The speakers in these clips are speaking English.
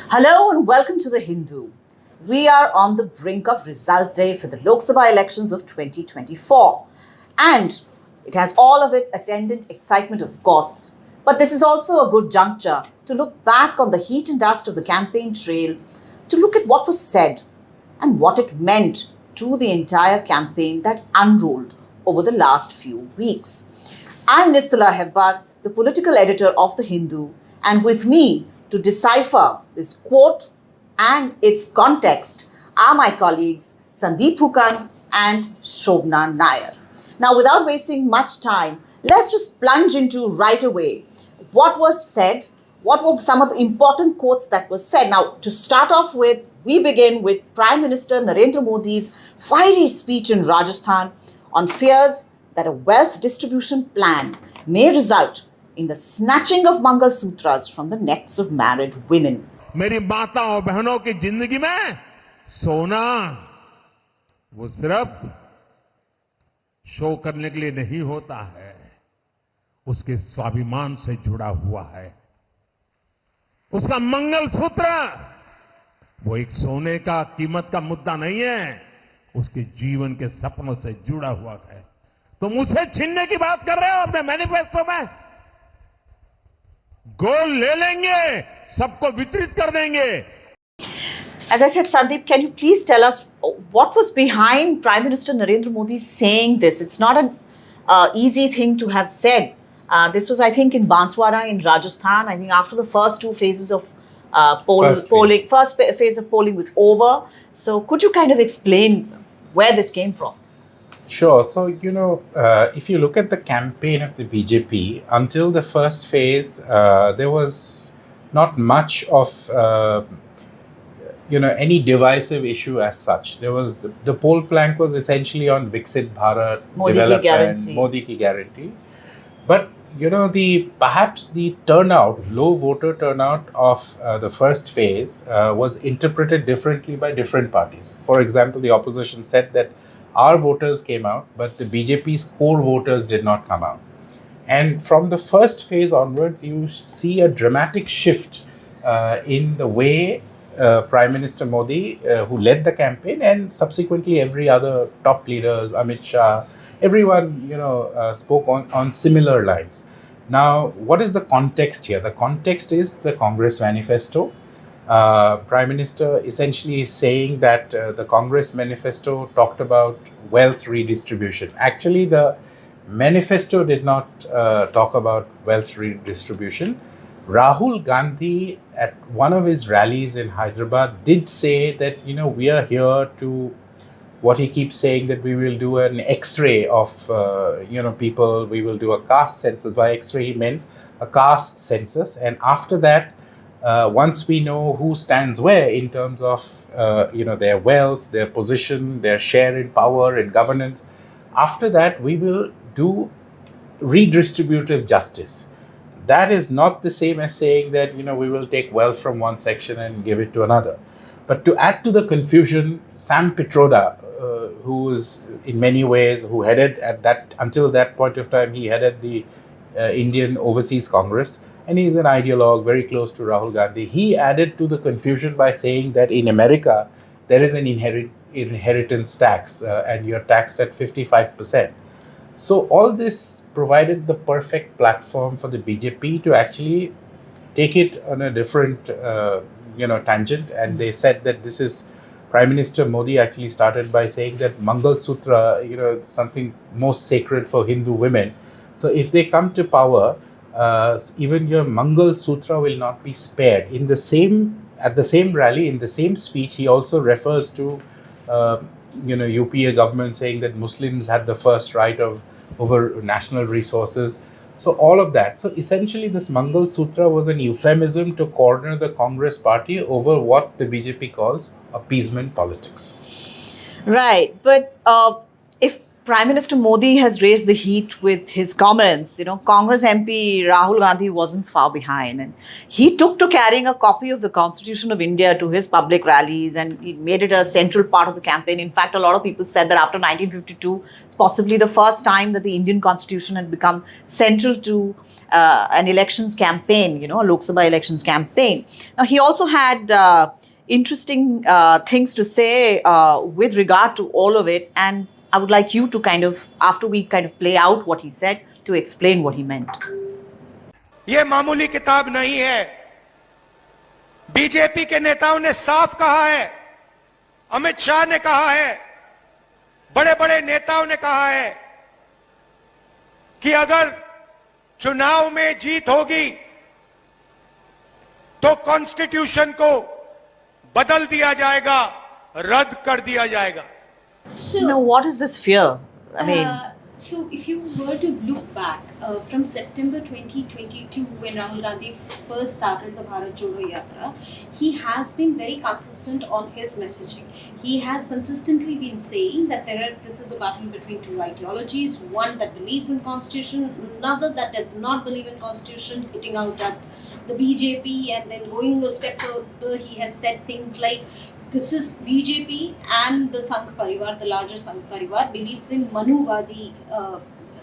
Hello and welcome to The Hindu. We are on the brink of result day for the Lok Sabha elections of 2024. And it has all of its attendant excitement, of course. But this is also a good juncture to look back on the heat and dust of the campaign trail, to look at what was said and what it meant to the entire campaign that unrolled over the last few weeks. I'm Nistala Hebbar, the political editor of The Hindu, and with me to decipher this quote and its context are my colleagues Sandeep Hukan and Shobna Nair. Now, without wasting much time, let's just plunge into right away what was said, what were some of the important quotes that were said. Now, to start off with, we begin with Prime Minister Narendra Modi's fiery speech in Rajasthan on fears that a wealth distribution plan may result in the snatching of mangalsutras from the necks of married women. मेरी माताओं बहनों की जिंदगी में सोना वो सिर्फ show करने के लिए नहीं होता है, उसके स्वाभिमान से जुड़ा हुआ है। उसका मंगलसूत्र वो एक सोने का कीमत का मुद्दा नहीं है, उसके जीवन के सपनों से जुड़ा हुआ है। तुम उसे छीनने की बात कर रहे हो अपने मैनिफेस्टो में? गोल ले लेंगे, सबको वितरित कर देंगे। As I said, Sandeep, can you please tell us what was behind Prime Minister Narendra Modi saying this? It's not an easy thing to have said. This was, I think, in Banswara in Rajasthan. I think after the first two phases of first phase of polling was over. So could you kind of explain where this came from? Sure. So, if you look at the campaign of the BJP, until the first phase, there was not much of, any divisive issue as such. There was, the poll plank was essentially on Viksit Bharat, Modi development, ki guarantee. Modi ki guarantee. But, perhaps the turnout, low voter turnout of the first phase was interpreted differently by different parties. For example, the opposition said that our voters came out, but the BJP's core voters did not come out. And from the first phase onwards, you see a dramatic shift in the way Prime Minister Modi, who led the campaign, and subsequently every other top leaders, Amit Shah, everyone, spoke on similar lines. Now, what is the context here? The context is the Congress manifesto. Prime Minister essentially is saying that the Congress manifesto talked about wealth redistribution. Actually, the manifesto did not talk about wealth redistribution. Rahul Gandhi, at one of his rallies in Hyderabad, did say that, we are here to, what he keeps saying, that we will do an X-ray of, people, we will do a caste census. By X-ray, he meant a caste census. And after that, once we know who stands where in terms of, their wealth, their position, their share in power and governance, after that, we will do redistributive justice. That is not the same as saying that, we will take wealth from one section and give it to another. But to add to the confusion, Sam Pitroda, who was in many ways, who headed until that point of time, he headed the Indian Overseas Congress, and he's an ideologue very close to Rahul Gandhi. He added to the confusion by saying that in America, there is an inheritance tax and you're taxed at 55%. So all this provided the perfect platform for the BJP to actually take it on a different, tangent. And they said that this is, Prime Minister Modi actually started by saying that mangalsutra, something most sacred for Hindu women. So if they come to power, even your mangalsutra will not be spared. At the same rally, in the same speech, he also refers to, UPA government saying that Muslims had the first right over national resources. So all of that. So essentially, this mangalsutra was an euphemism to corner the Congress party over what the BJP calls appeasement politics. Right. But if Prime Minister Modi has raised the heat with his comments. Congress MP Rahul Gandhi wasn't far behind. And he took to carrying a copy of the Constitution of India to his public rallies, and he made it a central part of the campaign. In fact, a lot of people said that after 1952, it's possibly the first time that the Indian Constitution had become central to an elections campaign, a Lok Sabha elections campaign. Now, he also had interesting things to say with regard to all of it, and I would like you to after we play out what he said, to explain what he meant. ये मामूली किताब नहीं है। BJP के नेताओं ने साफ कहा है, अमित शाह ने कहा है, बड़े बड़े नेताओं ने कहा है कि अगर चुनाव में जीत होगी तो कॉन्स्टिट्यूशन को बदल दिया जाएगा, रद्द कर दिया जाएगा। Now, what is this fear? I mean, so if you were to look back from September 2022, when Rahul Gandhi first started the Bharat Jodo Yatra, he has been very consistent on his messaging. He has consistently been saying that this is a battle between two ideologies, one that believes in constitution, another that does not believe in constitution, hitting out at the BJP, and then going a step further, he has said things like, this is BJP and the Sangh Parivar, the larger Sangh Parivar, believes in Manuvadi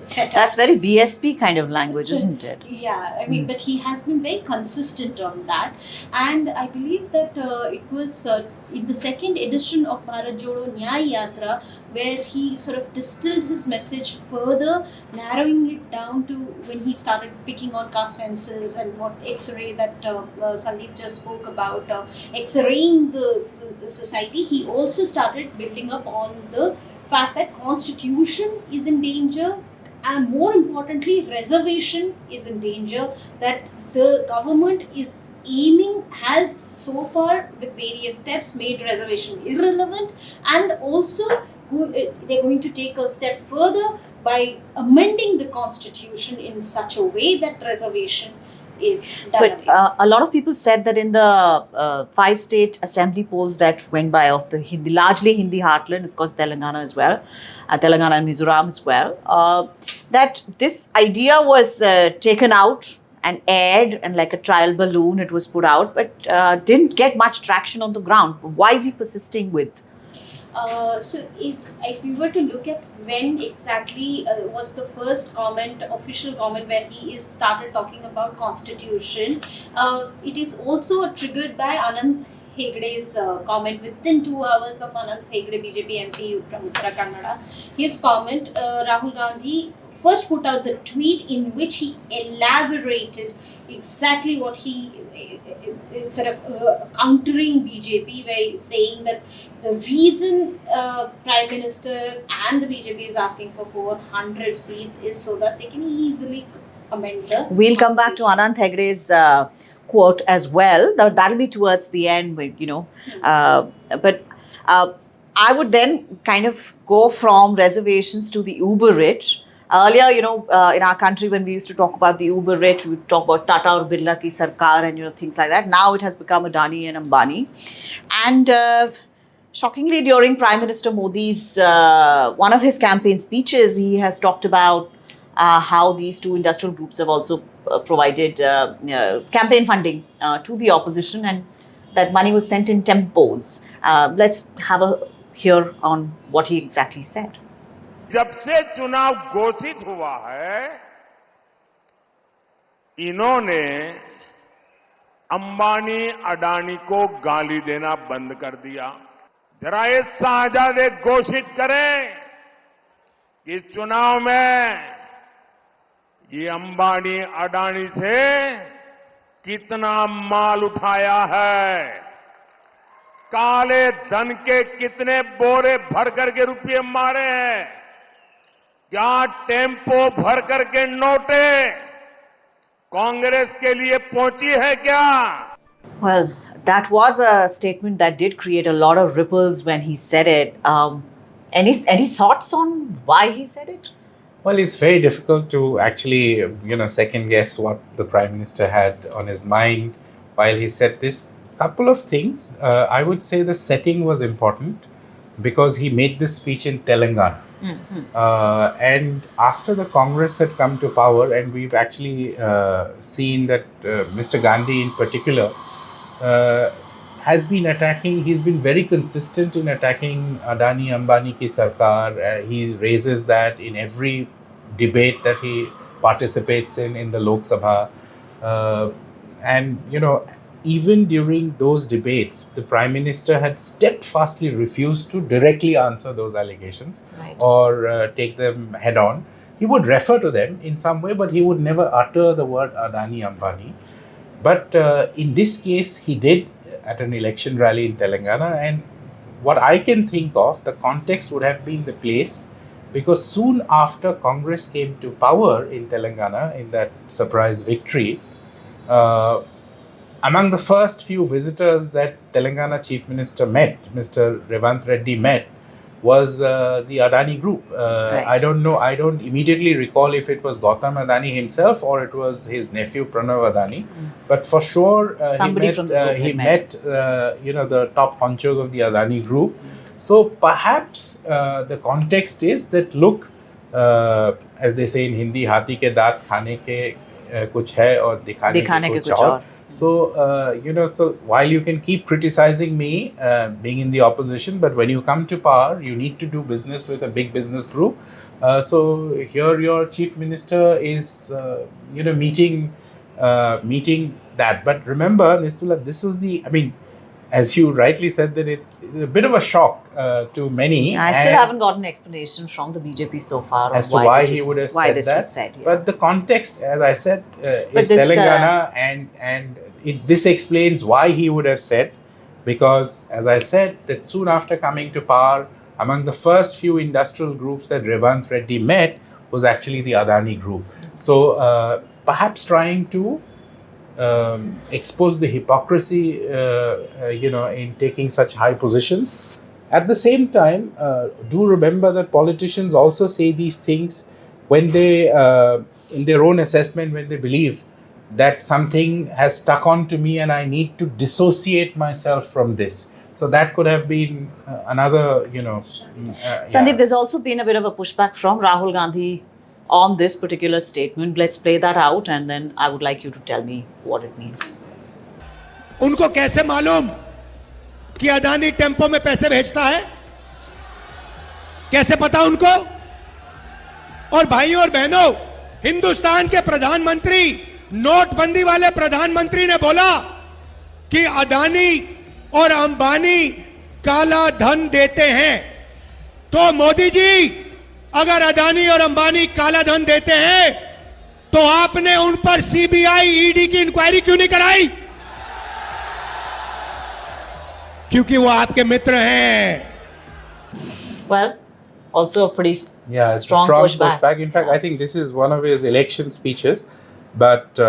setup. That's very BSP kind of language, isn't it? Yeah, I mean, but he has been very consistent on that. And I believe that it was in the second edition of Bharat Jodo Nyay Yatra where he sort of distilled his message further, narrowing it down to when he started picking on caste census and what X-ray that Sandeep just spoke about, X-raying the society. He also started building up on the fact that constitution is in danger, and more importantly, reservation is in danger, that the government is has so far with various steps made reservation irrelevant, and also they're going to take a step further by amending the constitution in such a way that reservation is done But a lot of people said that in the 5 state assembly polls that went by of the largely Hindi heartland, of course Telangana as well, Telangana and Mizoram as well, that this idea was taken out and aired, and like a trial balloon it was put out, but didn't get much traction on the ground. Why is he persisting with? So if you were to look at when exactly was the first official comment where he is started talking about constitution, it is also triggered by Ananth Hegde's comment within 2 hours of Ananth Hegde, BJP MP from Uttarakhand. His comment, Rahul Gandhi first put out the tweet in which he elaborated exactly what he sort of countering BJP by saying that the reason Prime Minister and the BJP is asking for 400 seats is so that they can easily amend the We'll come back to Ananth Hegde's quote as well. That'll be towards the end, but I would then kind of go from reservations to the uber rich. Earlier, in our country, when we used to talk about the uber rich, we would talk about Tata or Birla ki sarkar and, things like that. Now it has become Adani and Ambani. And shockingly, during Prime Minister Modi's, one of his campaign speeches, he has talked about how these two industrial groups have also provided campaign funding to the opposition, and that money was sent in tempos. Let's have a hear on what he exactly said. जब से चुनाव घोषित हुआ है, इन्होंने अंबानी अडानी को गाली देना बंद कर दिया। जरा ये साझादे घोषित करें कि इस चुनाव में ये अंबानी अडानी से कितना माल उठाया है, काले धन के कितने बोरे भर करके रुपये मारे हैं, क्या टेम्पो भर करके नोटे कांग्रेस के लिए पहुंची है क्या? Well, that was a statement that did create a lot of ripples when he said it. Any thoughts on why he said it? Well, it's very difficult to actually, second guess what the Prime Minister had on his mind while he said this. Couple of things. I would say the setting was important because he made this speech in Telangana. Mm-hmm. And after the Congress had come to power, and we've actually seen that Mr. Gandhi in particular has been attacking, he's been very consistent in attacking Adani, Ambani ki sarkar. He raises that in every debate that he participates in the Lok Sabha. And, even during those debates, the Prime Minister had steadfastly refused to directly answer those allegations or take them head on. He would refer to them in some way, but he would never utter the word Adani Ambani. But in this case, he did at an election rally in Telangana. And what I can think of, the context would have been the place, because soon after Congress came to power in Telangana in that surprise victory, among the first few visitors that Telangana Chief Minister met, Mr. Revanth Reddy met, was the Adani group. I don't know, I don't immediately recall if it was Gautam Adani himself or it was his nephew Pranav Adani, but for sure he met the top honchos of the Adani group. So perhaps the context is that, look, as they say in Hindi, हाथी के दांत खाने के कुछ है और दिखाने के कुछ और. So, so while you can keep criticizing me being in the opposition, but when you come to power, you need to do business with a big business group. So here your chief minister is, meeting that. But remember, Nistula, this was as you rightly said, that it's a bit of a shock to many. I still haven't got an explanation from the BJP so far as to why he would have said that. Was said, yeah. But the context, as I said, is Telangana, and this explains why he would have said, because, as I said, that soon after coming to power, among the first few industrial groups that Revanth Reddy met was actually the Adani group. So perhaps trying to expose the hypocrisy, in taking such high positions. At the same time, do remember that politicians also say these things when they, in their own assessment, when they believe that something has stuck on to me and I need to dissociate myself from this. So that could have been another, Sandeep, there's also been a bit of a pushback from Rahul Gandhi on this particular statement. Let's play that out and then I would like you to tell me what it means. उनको कैसे मालूम कि Adani tempo में पैसे भेजता है? कैसे पता उनको? और भाइयों और बहनों, हिंदुस्तान के प्रधानमंत्री, नोटबंदी वाले प्रधानमंत्री ने बोला कि अदानी और अंबानी काला धन देते हैं. तो मोदी जी, अगर अदानी और अंबानी काला धन देते हैं तो आपने उन पर सीबीआई ईडी की इंक्वायरी क्यों नहीं कराई? क्योंकि वो आपके मित्र हैं. Well, also a pretty strong pushback. In fact, I think this is one of his election speeches. But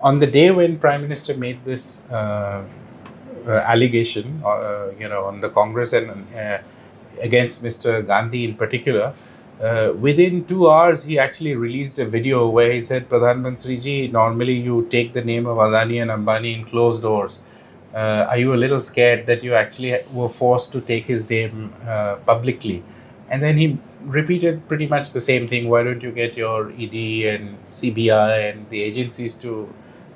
on the day when Prime Minister made this allegation, on the Congress and against Mr. Gandhi in particular, within 2 hours he actually released a video where he said, Pradhan Mantri ji, normally you take the name of Adani and Ambani in closed doors. Are you a little scared that you actually were forced to take his name publicly? And then he repeated pretty much the same thing. Why don't you get your ED and CBI and the agencies to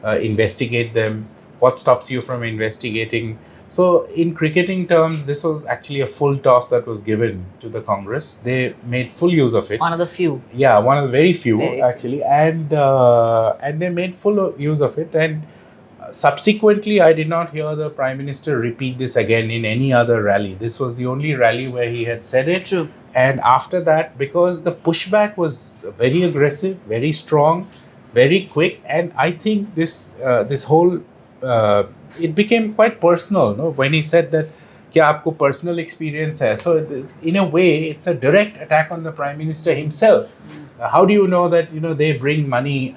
investigate them? What stops you from investigating? So in cricketing terms, this was actually a full toss that was given to the Congress. They made full use of it. One of the few. Yeah, one of the very few actually. And they made full use of it. And subsequently, I did not hear the Prime Minister repeat this again in any other rally. This was the only rally where he had said it. True. And after that, because the pushback was very aggressive, very strong, very quick, and I think this whole it became quite personal. No? When he said that, "Kya aapko personal experience hai?" So in a way, it's a direct attack on the Prime Minister himself. How do you know that they bring money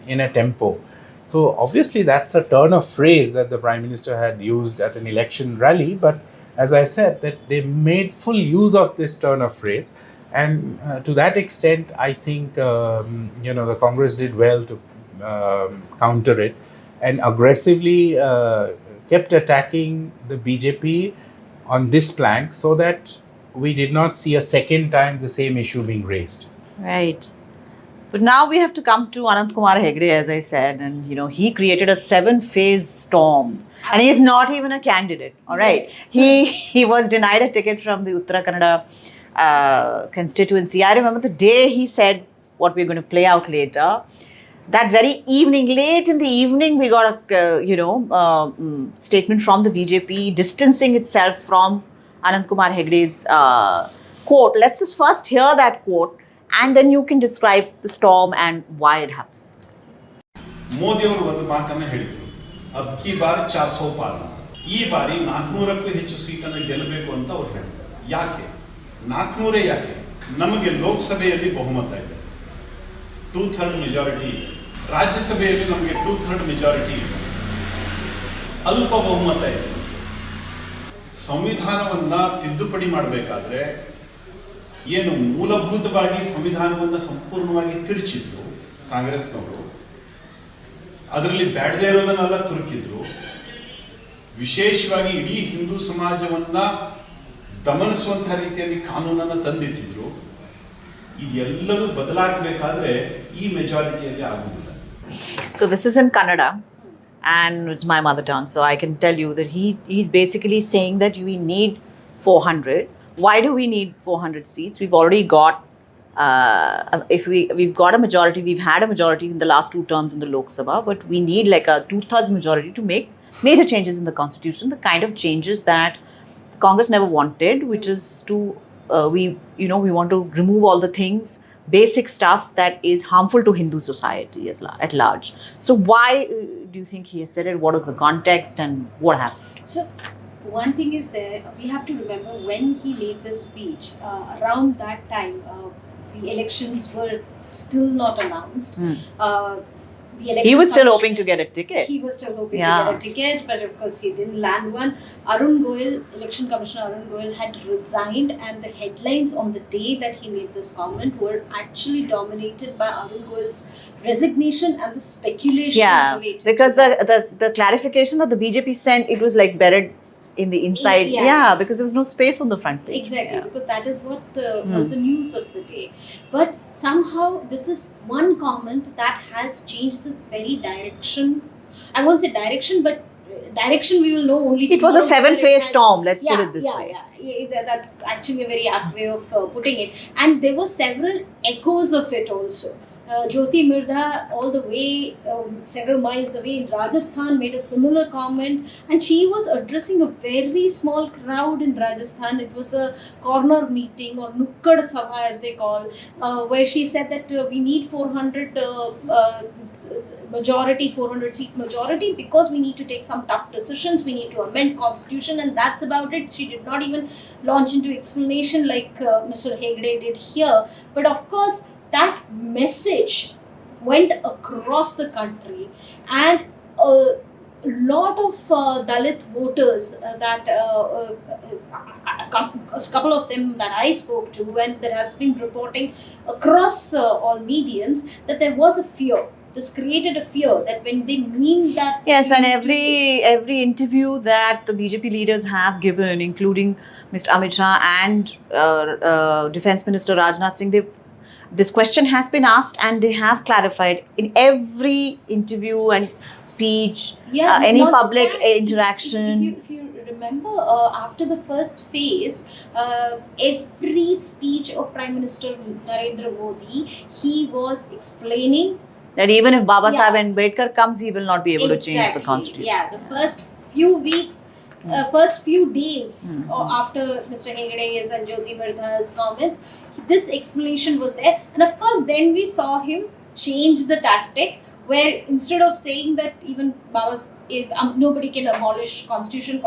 in a tempo? So obviously that's a turn of phrase that the Prime Minister had used at an election rally, but as I said, that they made full use of this turn of phrase, and to that extent, I think the Congress did well to counter it and aggressively kept attacking the BJP on this plank, so that we did not see a second time the same issue being raised. Right. But now we have to come to Ananth Kumar Hegde, as I said, and he created a 7-phase storm, and he is not even a candidate. All right, yes. He was denied a ticket from the Uttara Kannada constituency. I remember the day he said what we're going to play out later. That very evening, late in the evening, we got a statement from the BJP distancing itself from Ananth Kumar Hegde's quote. Let's just first hear that quote, and then you can describe the storm and why it happened. Modi ಅವರು ಒಂದು ಮಾತನ್ನ ಹೇಳಿದ್ರು, ಅಬ್ಕಿ bar 400 ಪಾರ್, ಈ ಬಾರಿ 400ಕ್ಕೂ ಹೆಚ್ಚು ಸೀಟನ್ನು ಗೆಲ್ಲಬೇಕು ಅಂತ ಅವರು ಹೇಳಿದ್ರು. ಯಾಕೆ 400? ಯಾಕೆ? ನಮಗೆ ಲೋಕಸಭೆಯಲ್ಲಿ ಬಹುಮತ ಇದೆ, 2/3 ಮೆಜಾರಿಟಿ ಇದೆ. ರಾಜ್ಯಸಭೆಯಲ್ಲಿ ನಮಗೆ 2/3 ಮೆಜಾರಿಟಿ ಇದೆ, ಅಲ್ಪ ಬಹುಮತ ಇದೆ. ಸಂವಿಧಾನವನ್ನ ತಿದ್ದುಪಡಿ ಮಾಡಬೇಕಾದ್ರೆ ಏನು ಮೂಲಭೂತವಾಗಿ ಸಂವಿಧಾನವನ್ನ ಸಂಪೂರ್ಣವಾಗಿ ತಿರುಚಿದ್ರು ಕಾಂಗ್ರೆಸ್ನವರು, ಅದರಲ್ಲಿ ಬ್ಯಾಡದೇ ಇರೋದನ್ನೆಲ್ಲ ತುರುಕಿದ್ರು, ವಿಶೇಷವಾಗಿ ಇಡೀ ಹಿಂದೂ ಸಮಾಜವನ್ನ ದಮನಿಸುವಂತಹ ರೀತಿಯಲ್ಲಿ ಕಾನೂನನ್ನ ತಂದಿಟ್ಟಿದ್ರು. ಇದೆಲ್ಲವೂ ಬದಲಾಗಬೇಕಾದ್ರೆ ಈ ಮೆಜಾರಿಟಿಯಲ್ಲಿ ಆಗುವುದಿಲ್ಲ. So this is in Kannada, and it's my mother tongue, so I can tell you that he's basically saying that we need 400. Why do we need 400 seats? We've already got we've got a majority, we've had a majority in the last 2 terms in the Lok Sabha, but we need like a 2/3 majority to make major changes in the constitution, the kind of changes that Congress never wanted, which is to we want to remove all the things, basic stuff that is harmful to Hindu society at large. So why do you think he has said it? What was the context and what happened? So one thing is there, we have to remember when he made this speech, around that time, the elections were still not announced. The election He was still hoping commission- to get a ticket. He was still hoping Yeah. to get a ticket, but of course he didn't land one. Arun Goel, Election Commissioner Arun Goel, had resigned, and the headlines on the day that he made this comment were actually dominated by Arun Goel's resignation and the speculation Yeah, related because to that. the clarification that the BJP sent, it was like buried in the inside. Yeah. Yeah, because there was no space on the front page. Exactly, Yeah. because that is what was the news of the day. But somehow this is one comment that has changed the very direction. I won't say direction, but direction we will know only It was a tomorrow whether 7-phase it has- storm, let's put Yeah, it this yeah, way. yeah. That's actually a very apt way of putting it. And there were several echoes of it also. Jyoti Mirda, all the way several miles away in Rajasthan, made a similar comment, and she was addressing a very small crowd in Rajasthan. It was a corner meeting, or Nukkad Sabha as they call, where she said that we need 400 majority, 400 seat majority, because we need to take some tough decisions, we need to amend constitution, and that's about it. She did not even launch into explanation like Mr. Hegde did here. But of course, that message went across the country, and a lot of Dalit voters a couple of them that I spoke to, and there has been reporting across all mediums that there was a fear. This created a fear that when they mean that... Yes, and every interview that the BJP leaders have given, including Mr. Amit Shah and Defence Minister Rajnath Singh, this question has been asked, and they have clarified in every interview and speech, any not public just that, interaction. If you remember, after the first phase, every speech of Prime Minister Narendra Modi, he was explaining That even if Baba Yeah. Sahib Ambedkar comes, he will not be able to change the constitution. Yeah, the first few weeks, first few days after Mr. Hegde's and Jyoti Mardha's comments, this explanation was there. And of course, then we saw him change the tactic, where instead of saying that even nobody can abolish constitution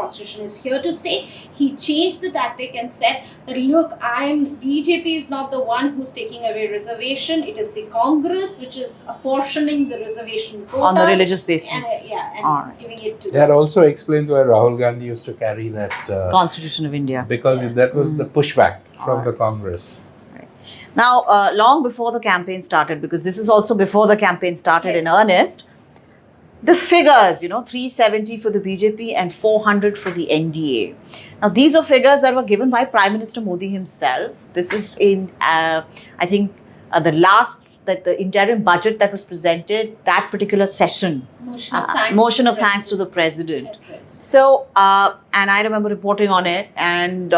is here to stay, he changed the tactic and said that, look, BJP is not the one who's taking away reservation, it is the Congress which is apportioning the reservation quota On the religious basis. and Alright. giving it to That also explains why Rahul Gandhi used to carry that Constitution of India. because that was the pushback from the Congress. Now, long before the campaign started, because this is also before the campaign started in Yes. earnest, the figures, 370 for the BJP and 400 for the NDA. Now, these are figures that were given by Prime Minister Modi himself. This is in, I think, the last that the interim budget that was presented, that particular session, motion of thanks to the president. So, and I remember reporting on it and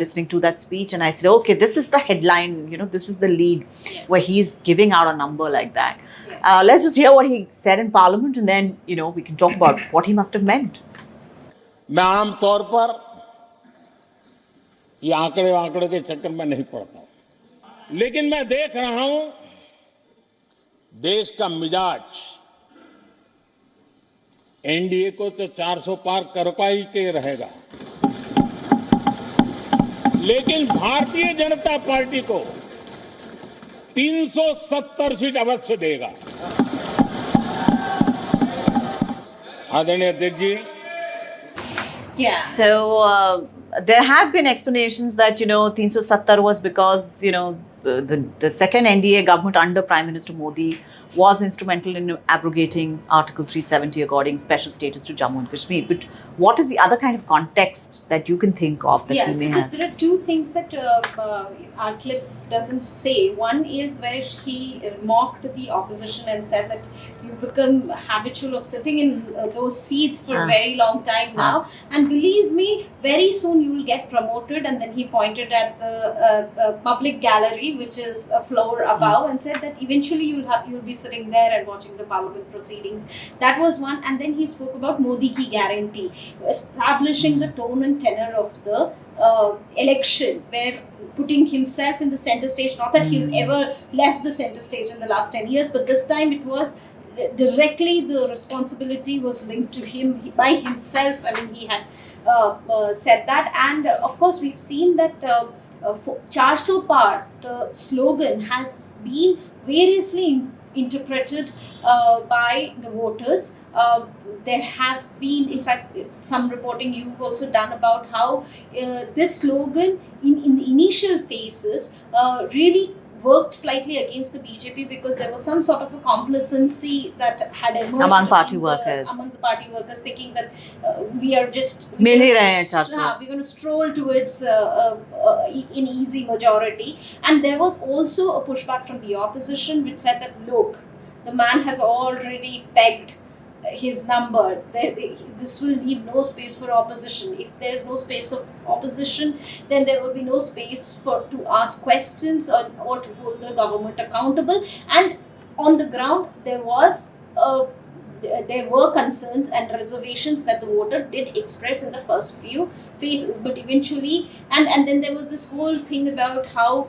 listening to that speech, and I said, okay, this is the headline, this is the lead where he's giving out a number like that. Let's just hear what he said in Parliament, and then, we can talk about what he must have meant. मैं आम तौर पर ये आंकड़े के चक्कर में नहीं पड़ता हूं, लेकिन मैं देख रहा हूं देश का मिजाज एनडीए को तो 400 पार कर पाई के रहेगा, लेकिन भारतीय जनता पार्टी को 370 सीट अवश्य देगा। आदरणीय अध्यक्ष जी, So there have been explanations that 370 was because the second NDA government under Prime Minister Modi was instrumental in abrogating Article 370 according special status to Jammu and Kashmir. But what is the other kind of context that you can think of that he may have? There are two things that our clip doesn't say. One is where he mocked the opposition and said that you've become habitual of sitting in those seats for a very long time now, and believe me, very soon you will get promoted. And then he pointed at the public gallery, which is a floor above, and said that eventually you'll be sitting there and watching the parliament proceedings. That was one. And then he spoke about Modi ki guarantee, establishing the tone and tenor of the election, where putting himself in the center stage. Not that he's ever left the center stage in the last 10 years, but this time it was directly, the responsibility was linked to him by himself. I mean, he had said that. And of course, we've seen that 400 Par, the slogan, has been variously interpreted by the voters. There have been, in fact, some reporting you've also done about how this slogan in the initial phases really worked slightly against the BJP, because there was some sort of a complacency that had emerged among party workers, thinking that we're going to stroll towards an easy majority. And there was also a pushback from the opposition, which said that, look, the man has already pegged his number. This will leave no space for opposition. If there is no space of opposition, then there will be no space to ask questions or to hold the government accountable. And on the ground, there were concerns and reservations that the voter did express in the first few phases, but eventually, and then there was this whole thing about how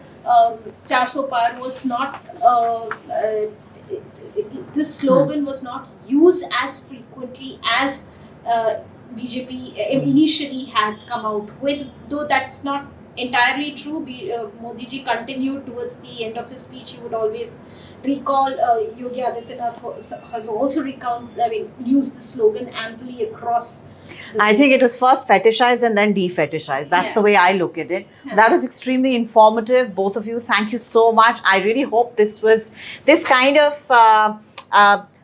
400 Par was not this slogan was not used as frequently as BJP initially had come out with, though that's not entirely true. Modi ji continued towards the end of his speech. He would always recall, Yogi Adityanath has also used the slogan amply across. I think it was first fetishized and then defetishized. That's the way I look at it. That was extremely informative. Both of you, thank you so much. I really hope this kind of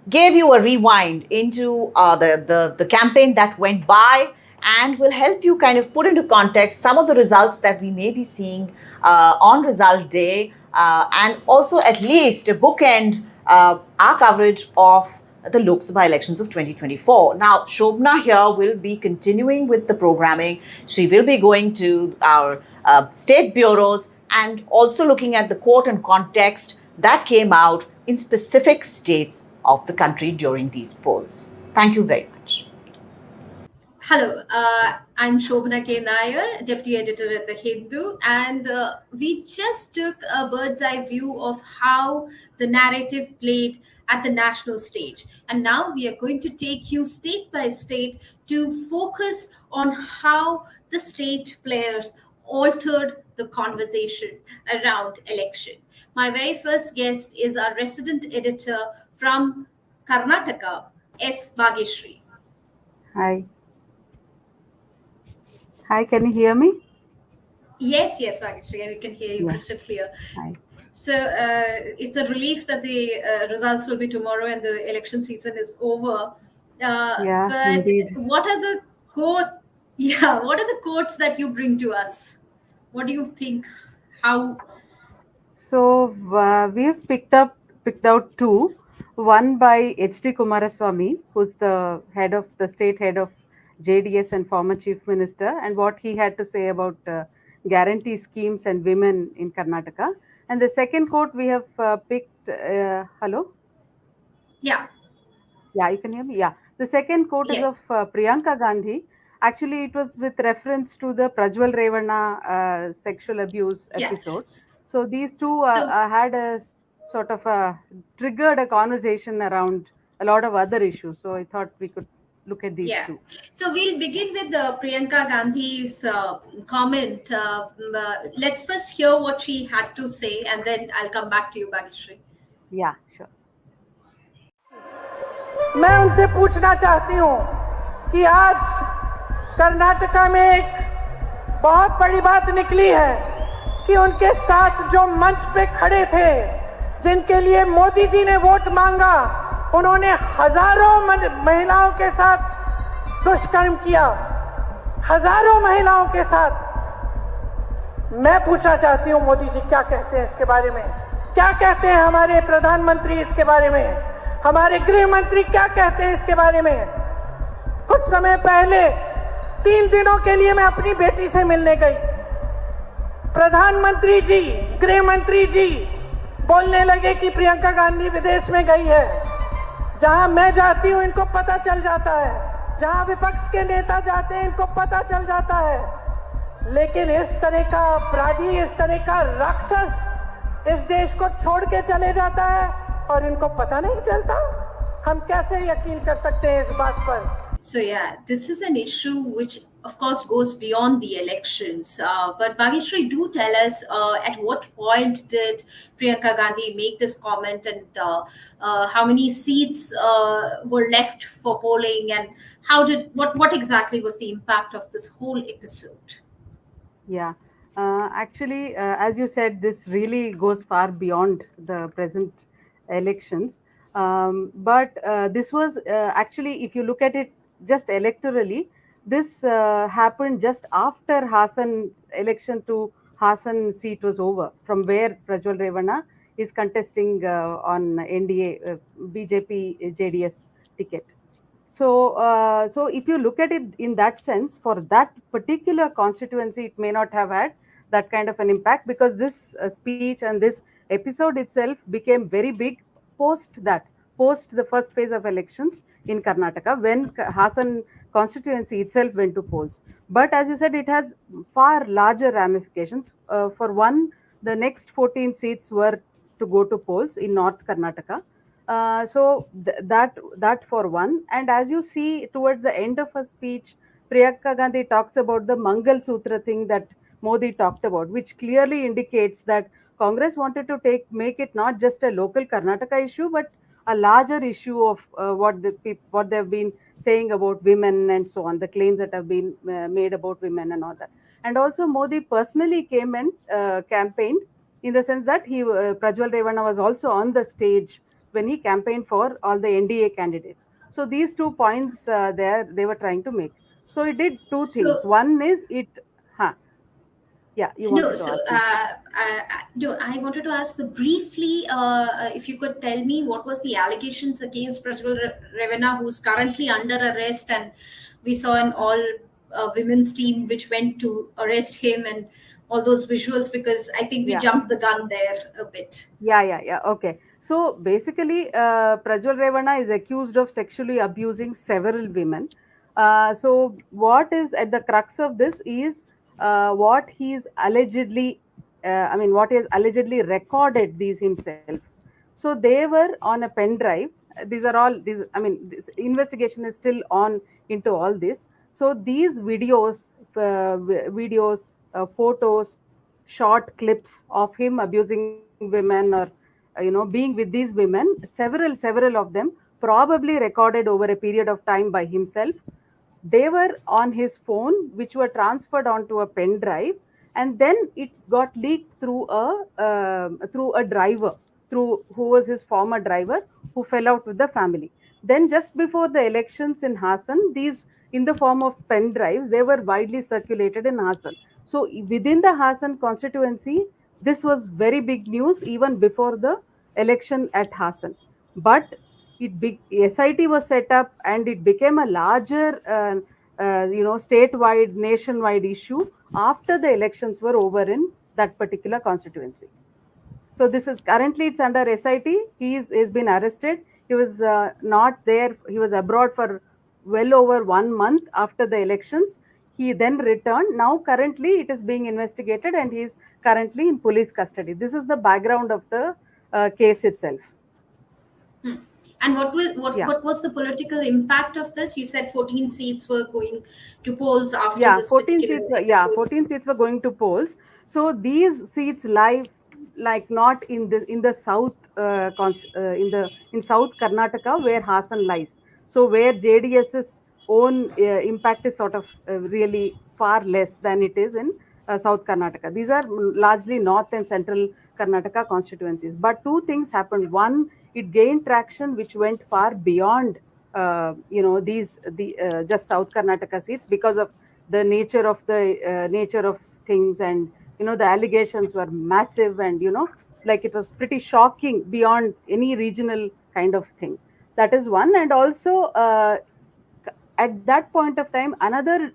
gave you a rewind into the campaign that went by, and will help you kind of put into context some of the results that we may be seeing on result day, and also at least bookend our coverage of the Lok Sabha elections of 2024. Now, Shobna here will be continuing with the programming. She will be going to our state bureaus and also looking at the quote and context that came out in specific states of the country during these polls. Thank you very much. Hello, I'm Shobna K. Nair, Deputy Editor at The Hindu, and we just took a bird's eye view of how the narrative played at the national stage. And now we are going to take you state by state to focus on how the state players altered the conversation around election. My very first guest is our resident editor from Karnataka, S. Bhageshri. Hi. Hi, can you hear me? Yes, Bhageshri, we can hear you crystal clear. Hi. So it's a relief that the results will be tomorrow and the election season is over. But indeed. What are the quotes that you bring to us? What do you think? How? So we have picked up picked out two. One by H.D. Kumaraswamy, who's the state head of JDS and former chief minister, and what he had to say about guarantee schemes and women in Karnataka. And the second quote we have picked. Hello. Yeah. Yeah, you can hear me. Yeah, the second quote is of Priyanka Gandhi. Actually, it was with reference to the Prajwal Revana sexual abuse episode. So these two had a sort of triggered a conversation around a lot of other issues. So I thought we could look at these two. So we'll begin with Priyanka Gandhi's comment. Let's first hear what she had to say, and then I'll come back to you, Bhagishri. Yeah, sure. मैं उनसे पूछना चाहती हूँ कि आज कर्नाटका में एक बहुत बड़ी बात निकली है कि उनके साथ जो मंच पे खड़े थे, जिनके लिए मोदी जी ने वोट मांगा, उन्होंने हजारों महिलाओं के साथ दुष्कर्म किया, हजारों महिलाओं के साथ। मैं पूछना चाहती हूँ मोदी जी क्या कहते हैं इसके बारे में, क्या कहते हैं हमारे प्रधानमंत्री इसके बारे में, हमारे गृह मंत्री क्या कहते हैं इसके बारे में। कुछ समय पहले 3 दिनों के लिए मैं अपनी बेटी से मिलने गई। प्रधानमंत्री जी, गृह मंत्री जी बोलने लगे कि प्रियंका गांधी विदेश में गई है। जहां मैं जाती हूं इनको पता चल जाता है, जहां विपक्ष के नेता जाते हैं इनको पता चल जाता है। लेकिन इस तरह का अपराधी, इस तरह का राक्षस इस देश को छोड़ के चले जाता है और इनको पता नहीं चलता। हम कैसे यकीन कर सकते हैं इस बात पर? So yeah, this is an issue which of course goes beyond the elections. But Bhagishri, do tell us at what point did Priyanka Gandhi make this comment, and how many seats were left for polling, and what exactly was the impact of this whole episode? Yeah. Actually, as you said, this really goes far beyond the present elections. But this was actually, if you look at it just electorally, this happened just after Hassan's election to Hassan seat was over, from where Prajwal Revana is contesting on NDA BJP JDS ticket. So if you look at it in that sense, for that particular constituency, it may not have had that kind of an impact, because this speech and this episode itself became very big post the first phase of elections in Karnataka, when Hassan constituency itself went to polls. But as you said, it has far larger ramifications. For one, the next 14 seats were to go to polls in North Karnataka. So that for one. And as you see towards the end of her speech, Priyanka Gandhi talks about the mangalsutra thing that Modi talked about, which clearly indicates that Congress wanted to make it not just a local Karnataka issue, but a larger issue of what they've been saying about women and so on, the claims that have been made about women and all that. And also Modi personally came and campaigned, in the sense that Prajwal Revana was also on the stage when he campaigned for all the NDA candidates. So these 2 points they were trying to make. So it did two things. One is it. Yeah, you wanted to ask. I wanted to ask briefly if you could tell me what was the allegations against Prajwal Revana, who's currently under arrest, and we saw an all women's team which went to arrest him, and all those visuals, because I think we jumped the gun there a bit. Yeah. Okay. So basically, Prajwal Revana is accused of sexually abusing several women. So what is at the crux of this is what he's allegedly, what he has allegedly recorded these himself. So they were on a pen drive. This investigation is still on into all this. So these videos, photos, short clips of him abusing women, or being with these women, several of them, probably recorded over a period of time by himself. They were on his phone, which were transferred onto a pen drive, and then it got leaked through a driver, who was his former driver, who fell out with the family. Then just before the elections in Hassan, these, in the form of pen drives, they were widely circulated in Hassan. So within the Hassan constituency, this was very big news even before the election at Hassan. But SIT was set up and it became a larger, statewide, nationwide issue after the elections were over in that particular constituency. So this is currently it's under SIT. He's been arrested. He was not there. He was abroad for well over 1 month after the elections. He then returned. Now currently it is being investigated and he is currently in police custody. This is the background of the case itself. And what was the political impact of this? You said 14 seats were going to polls after this 14 seats. episode. 14 seats were going to polls. So these seats lie like not in the south, in South Karnataka where Hassan lies. So where JDS's own impact is sort of really far less than it is in South Karnataka. These are largely north and central Karnataka constituencies. But two things happened. One, it gained traction which went far beyond just South Karnataka seats because of the nature of things, and the allegations were massive, and it was pretty shocking beyond any regional kind of thing. That is one. And also at that point of time, another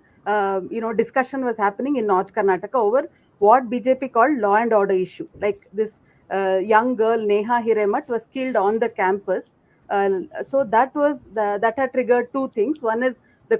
discussion was happening in North Karnataka over what BJP called law and order issue. Like this young girl Neha Hiremat was killed on the campus. So that had triggered two things. One is the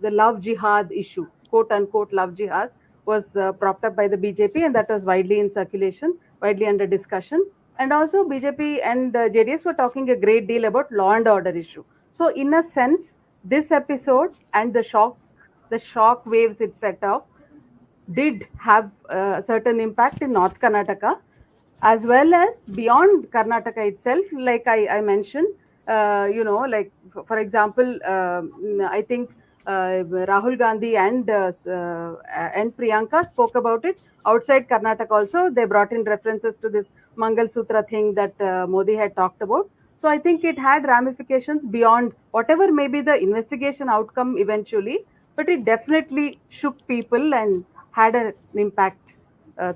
love jihad issue, quote unquote love jihad, was propped up by the BJP, and that was widely in circulation, widely under discussion. And also BJP and JDS were talking a great deal about law and order issue. So in a sense, this episode and the shock waves it set off did have a certain impact in North Karnataka, as well as beyond Karnataka itself. Like I mentioned, for example, I think Rahul Gandhi and Priyanka spoke about it. Outside Karnataka also, they brought in references to this mangalsutra thing that Modi had talked about. So I think it had ramifications beyond whatever may be the investigation outcome eventually, but it definitely shook people and had an impact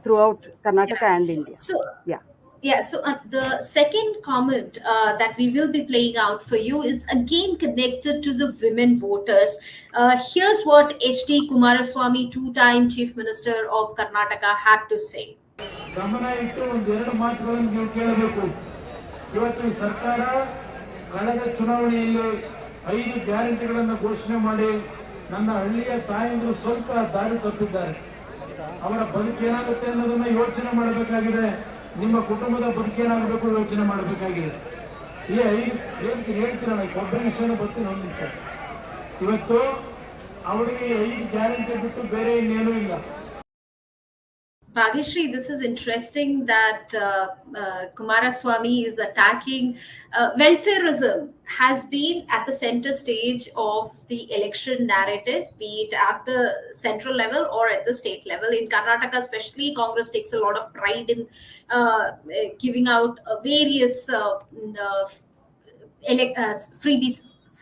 throughout Karnataka and India. So the second comment that we will be playing out for you is again connected to the women voters. Here's what H.D. Kumaraswamy, two-time Chief Minister of Karnataka, had to say. ಇವತ್ತು ಈ ಸರ್ಕಾರ ಕಳೆದ ಚುನಾವಣೆಯಲ್ಲಿ 5 ಗ್ಯಾರಂಟಿಗಳನ್ನು ಘೋಷಣೆ ಮಾಡಿ ನನ್ನ ಹಳ್ಳಿಯ ತಾಯಂದಿರು ಸ್ವಲ್ಪ ದಾರಿ ತಪ್ಪಿದ್ದಾರೆ. ಅವರ ಬದುಕೇನಾಗುತ್ತೆ ಅನ್ನೋದನ್ನ ಯೋಚನೆ ಮಾಡಬೇಕಾಗಿದೆ. ನಿಮ್ಮ ಕುಟುಂಬದ ಬದುಕೇನಾಗಬೇಕು ಯೋಚನೆ ಮಾಡಬೇಕಾಗಿದೆ. ಈ 5 ಹೇಳ್ತೀರಲ್ಲ, ಒಬ್ಬರ ವಿಷಯನೂ ಬರ್ತೀನಿ ಒಂದು ನಿಮಿಷ. ಇವತ್ತು ಅವರಿಗೆ 5 ಗ್ಯಾರಂಟಿ ಬಿಟ್ಟು ಬೇರೆ ಇನ್ನೇನೂ ಇಲ್ಲ. Bhagishri, this is interesting that Kumaraswamy is attacking welfareism has been at the center stage of the election narrative, be it at the central level or at the state level. In Karnataka especially, Congress takes a lot of pride in giving out various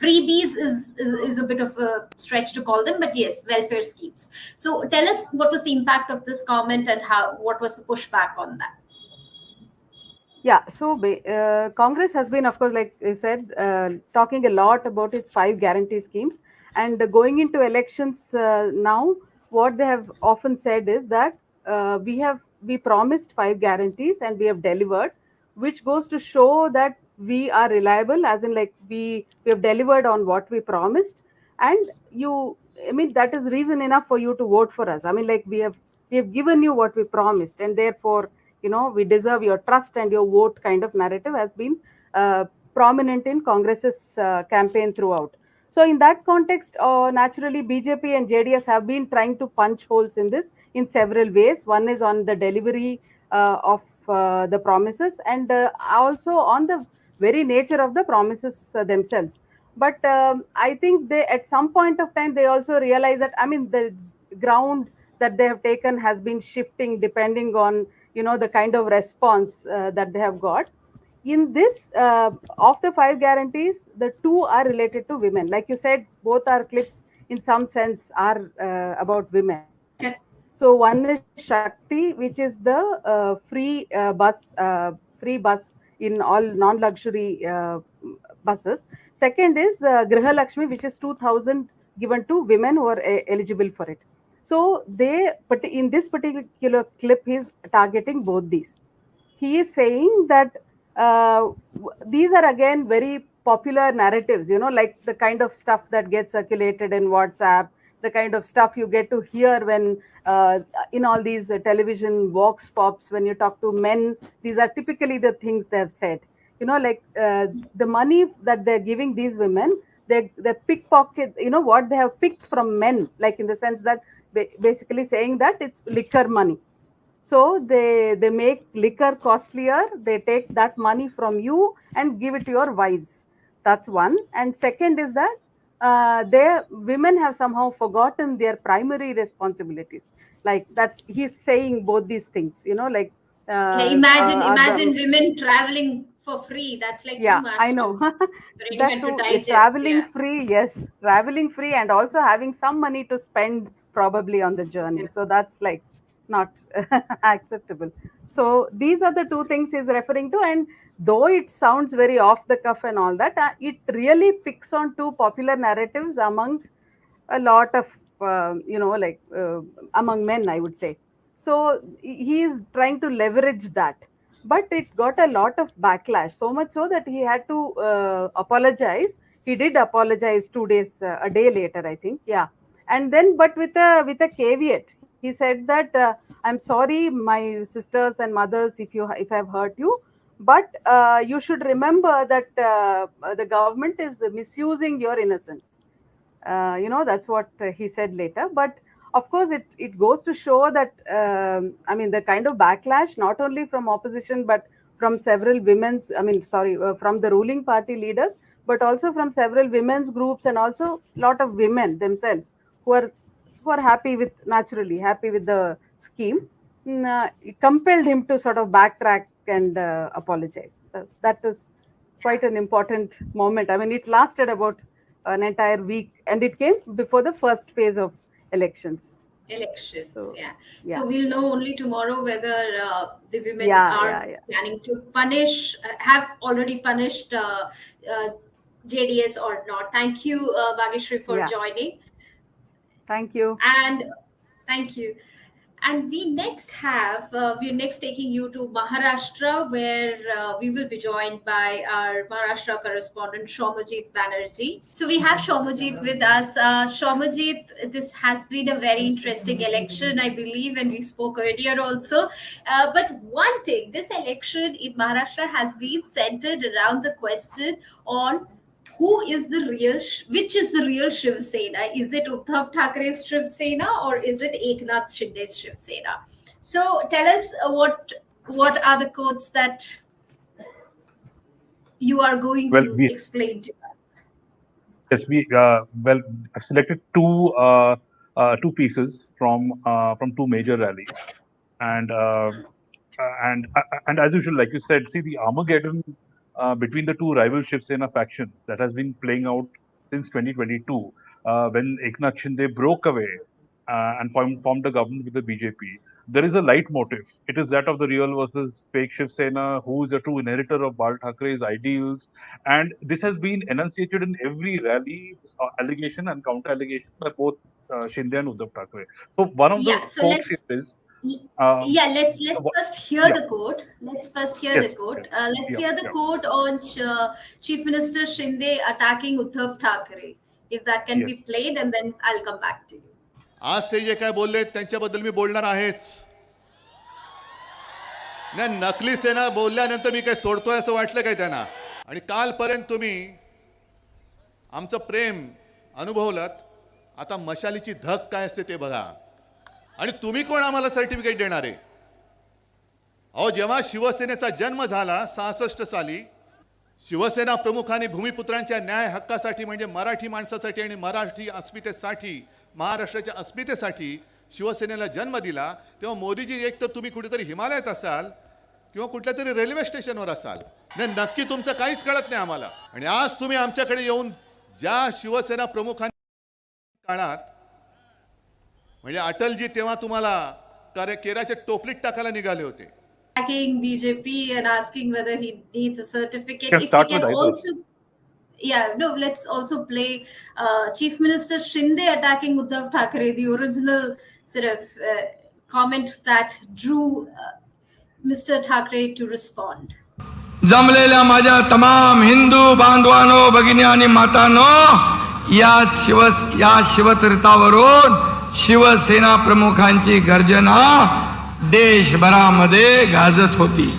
freebies is a bit of a stretch to call them, but yes, welfare schemes. So tell us, what was the impact of this comment and what was the pushback on that? Yeah, so Congress has been, of course, like you said, talking a lot about its 5 guarantee schemes, and going into elections now, what they have often said is that we promised 5 guarantees and we have delivered, which goes to show that we are reliable, as in like we have delivered on what we promised. And that is reason enough for you to vote for us. I mean, like we have given you what we promised, and therefore we deserve your trust, and your vote kind of narrative has been prominent in Congress's campaign throughout. So in that context, naturally BJP and JDS have been trying to punch holes in this in several ways. One is on the delivery of the promises, and also on the very nature of the promises themselves. But I think they, at some point of time, they also realize that the ground that they have taken has been shifting depending on the kind of response that they have got. In this, of the 5 guarantees, the 2 are related to women. Like you said, both our clips in some sense are about women. So one is Shakti, which is the free bus free bus in all non-luxury buses. Second is Griha Lakshmi, which is 2,000 given to women who are eligible for it. So but in this particular clip, he's targeting both these. He is saying that these are again very popular narratives, like the kind of stuff that gets circulated in WhatsApp, the kind of stuff you get to hear when in all these television vox pops, when you talk to men, these are typically the things they have said. Like the money that they're giving these women, they pickpocket, what they have picked from men, like in the sense that basically saying that it's liquor money. So they make liquor costlier. They take that money from you and give it to your wives. That's one. And second is that their women have somehow forgotten their primary responsibilities. Like he's saying both these things. Like imagine women traveling for free. That's like yeah, too much. I know. For That anyone to too, digest, traveling free, yes, traveling free, and also having some money to spend probably on the journey. So that's like not acceptable. So these are the two things he's referring to, and though it sounds very off the cuff and all that, it really picks on two popular narratives among a lot of among men, I would say. So he is trying to leverage that, but it got a lot of backlash, so much so that he had to apologize. He did apologize 2 days, a day later, I think. Yeah. And then, but with a caveat, he said that I'm sorry, my sisters and mothers, if I've hurt you, but you should remember that the government is misusing your innocence. That's what he said later. But of course, it goes to show that the kind of backlash, not only from opposition but from several from the ruling party leaders, but also from several women's groups, and also a lot of women themselves who are happy with the scheme, compelled him to sort of backtrack and apologize. That is quite an important moment. It lasted about an entire week, and it came before the first phase of elections. So we'll know only tomorrow whether the women are planning to have already punished JDS or not. Thank you, Bhageshri, for joining. Thank you. And thank you. And we're next taking you to Maharashtra, where we will be joined by our Maharashtra correspondent, Shomajit Banerjee. So we have Shomajit with us. Shomajit, this has been a very interesting election, I believe, and we spoke earlier also. But one thing, this election in Maharashtra has been centered around the question on which is the real Shiv Sena? Is it Uddhav Thackeray's Shiv Sena, or is it Eknath Shinde's Shiv Sena? So tell us what are the codes that you are going to explain to us? Yes, I've selected two pieces from two major rallies, and as usual, like you said, see the Armageddon between the two rival Shiv Sena factions that has been playing out since 2022, when Eknath Shinde broke away and formed a government with the BJP. There is a leitmotif. It is that of the real versus fake Shiv Sena, who is a true inheritor of Bal Thackeray's ideals. And this has been enunciated in every rally, allegation and counter-allegation by both Shinde and Uddhav Thackeray. So one of the quotes is... let's first hear the quote. Let's first hear the quote. Let's hear the quote on Chief Minister Shinde attacking Uddhav Thackeray. If that can be played, and then I'll come back to you. आज ते जे काय बोलले त्यांच्याबद्दल मी बोलणार आहेच. नाही, नकली सेना बोलल्यानंतर मी काय सोडतोय असं वाटलं काय त्यांना? आणि कालपर्यंत तुम्ही आमचं प्रेम अनुभवलात, आता मशालीची धक काय असते ते बघा. आणि तुम्ही कोण आम्हाला सर्टिफिकेट देणार आहे? अहो, जेव्हा शिवसेनेचा जन्म झाला 66 साली, शिवसेना प्रमुखांनी भूमिपुत्रांच्या न्याय हक्कासाठी, म्हणजे मराठी माणसासाठी आणि मराठी अस्मितेसाठी, महाराष्ट्राच्या अस्मितेसाठी शिवसेनेला जन्म दिला, तेव्हा मोदीजी एक तर तुम्ही कुठेतरी हिमालयात असाल किंवा कुठल्या तरी रेल्वे स्टेशनवर असाल. नाही, नक्की तुमचं काहीच कळत नाही आम्हाला. आणि आज तुम्ही आमच्याकडे येऊन ज्या शिवसेना प्रमुखांच्या काळात, म्हणजे अटलजी तेव्हा तुम्हाला केराच्या टोपलीत टाकायला निघाले होते, attacking BJP and asking whether he needs a certificate. Can If we start can with either. also, yeah, no, let's also play Chief Minister Shinde attacking Uddhav Thackeray, the original sort of comment that drew Mr. Thackeray to respond. जमलेल्या माझ्या तमाम हिंदू बांधवांनो, भगिनी आणि मातांनो, या शिवतीर्थावरून शिवसेना प्रमुखांची गर्जना देशभरामध्ये गाजत होती.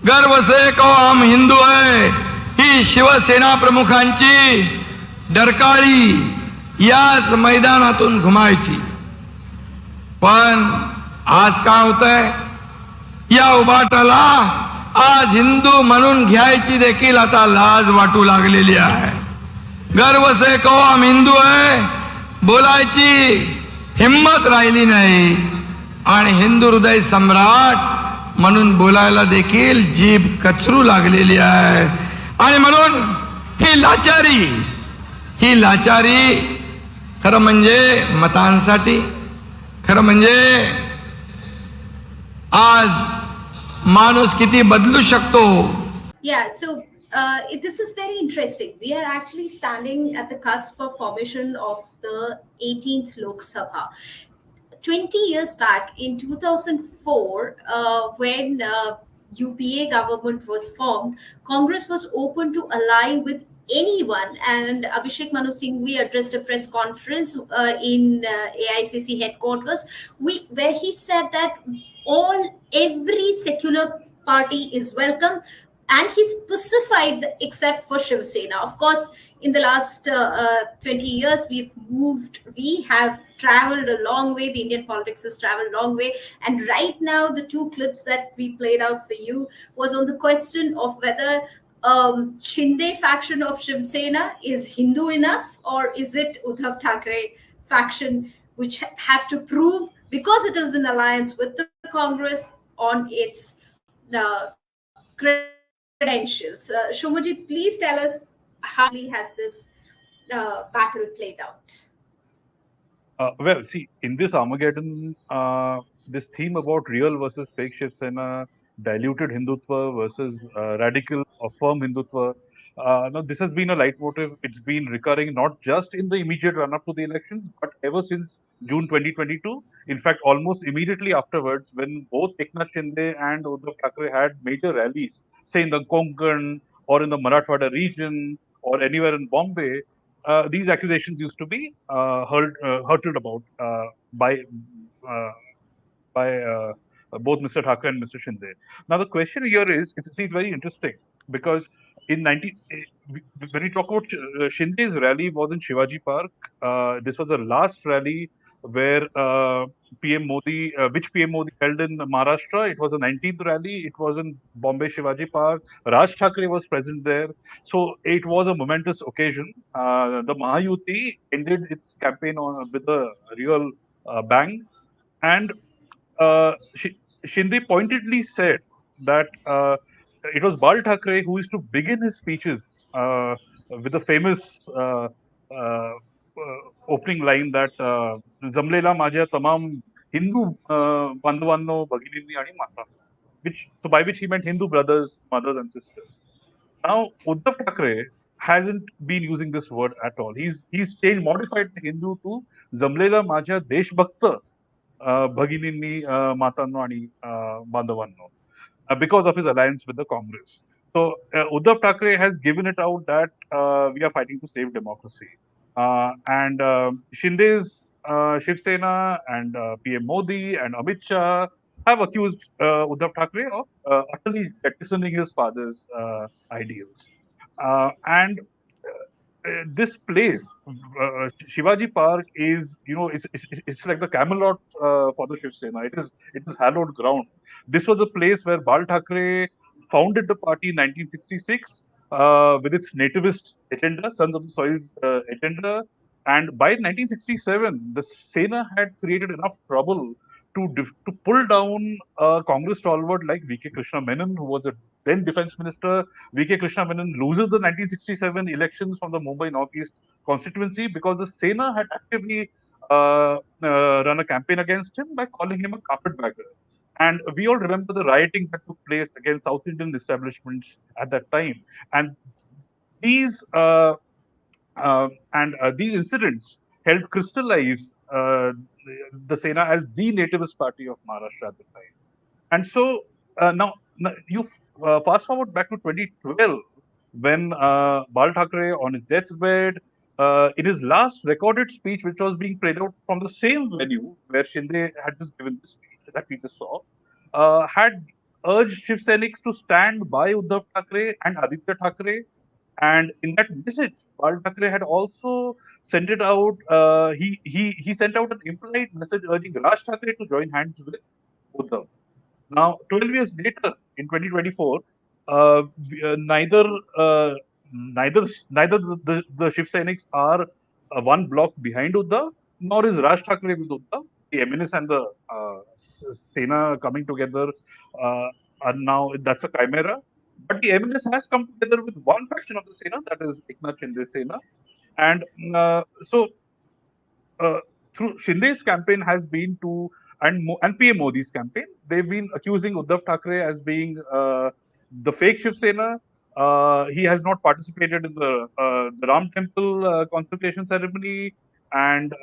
गर्व से कहो हम हिंदू है, ही शिवसेना प्रमुखांची डरकाळी याच मैदानातून घुमायची. पण आज काय होतंय, या उबाटाला आज हिंदू म्हणून घ्यायची देखील आता लाज वाटू लागलेली आहे. गर्व से कहो हम हिंदू है बोलायची हिम्मत राहिली नाही आणि हिंदू हृदय सम्राट म्हणून बोलायला देखील जीभ कचरू लागलेली आहे. आणि म्हणून ही लाचारी खरं म्हणजे मतांसाठी, खरं म्हणजे आज माणूस किती बदलू शकतो. Yeah, so this is very interesting. We are actually standing at the cusp of formation of the 18th Lok Sabha. 20 years back in 2004, when UPA government was formed, Congress was open to ally with anyone, and Abhishek Manu Singhvi addressed a press conference in AICC headquarters, where he said that every secular party is welcome, and he specified except for Shiv Sena. Of course, in the last 20 years, we have traveled a long way. The Indian politics has traveled a long way. And right now, the two clips that we played out for you was on the question of whether Shinde faction of Shiv Sena is Hindu enough, or is it Uddhav Thackeray faction, which has to prove, because it is in alliance with the Congress, on its credentials. Shomajit, please tell us how has this battle played out? Well, see, in this Armageddon, this theme about real versus fake Shiv Sena, diluted Hindutva versus radical or firm Hindutva, now this has been a leitmotif. It's been recurring not just in the immediate run-up to the elections, but ever since June 2022. In fact, almost immediately afterwards, when both Eknath Shinde and Uddhav Thackeray had major rallies, say in the Konkan or in the Marathwada region or anywhere in Bombay, these accusations used to be hurtled about by both Mr. Thackeray and Mr. Shinde. Now, the question here is, it seems very interesting, because in when we talk about Shinde's rally was in Shivaji Park. This was the last rally where PM Modi, which PM Modi held in Maharashtra. It was the 19th rally. It was in Bombay Shivaji Park. Raj Thackeray was present there. So it was a momentous occasion. The Mahayuti ended its campaign with a real bang. And Shinde pointedly said that it was Bal Thackeray who used to begin his speeches with the famous opening line that Zamlela Majya Tamam Hindu Bandhavanno Bhagininni Ani Mata, by which he meant Hindu brothers, mothers, and sisters. Now, Uddhav Thackeray hasn't been using this word at all. He's modified the Hindu to Zamlela Majya Deshbhakta Bhagininni Matanno Ani Bandhavanno, because of his alliance with the Congress. So Uddhav Thackeray has given it out that we are fighting to save democracy. And Shinde's Shiv Sena and PM Modi and Amit Shah have accused Uddhav Thackeray of utterly jettisoning his father's ideals. And this place, Shivaji Park, is, it's like the Camelot for the Shiv Sena. It is hallowed ground. This was a place where Bal Thackeray founded the party in 1966 with its nativist agenda, Sons of the Soil's agenda. And by 1967, the Sena had created enough trouble to pull down a Congress stalwart like V.K. Krishna Menon, who was a then defense minister. V.K. Krishna Menon loses the 1967 elections from the Mumbai Northeast constituency because the Sena had actively run a campaign against him by calling him a carpetbagger. And we all remember the rioting that took place against South Indian establishments at that time. And these these incidents helped crystallize the Sena as the nativist party of Maharashtra at the time. And so now you fast forward back to 2012 when Bal Thackeray on his deathbed, in his last recorded speech, which was being played out from the same venue where Shinde had just given the speech that we just saw, had urged Shiv Sainiks to stand by Uddhav Thackeray and Aditya Thackeray. And in that message, Bal Thackeray had also sent it out. He sent out an implied message urging Raj Thackeray to join hands with Uddhav. Now, 12 years later, in 2024, neither the Shiv Sainiks are one block behind Uddhav, nor is Raj Thackeray with Uddhav. The MNS and the Sena coming together are now, that's a chimera. But the MNS has come together with one faction of the Sena, that is Eknath Shinde Sena. And through Shinde's campaign has been to, and PM Modi's campaign, they've been accusing Uddhav Thackeray as being the fake Shiv Sena. He has not participated in the Ram Temple consecration ceremony, and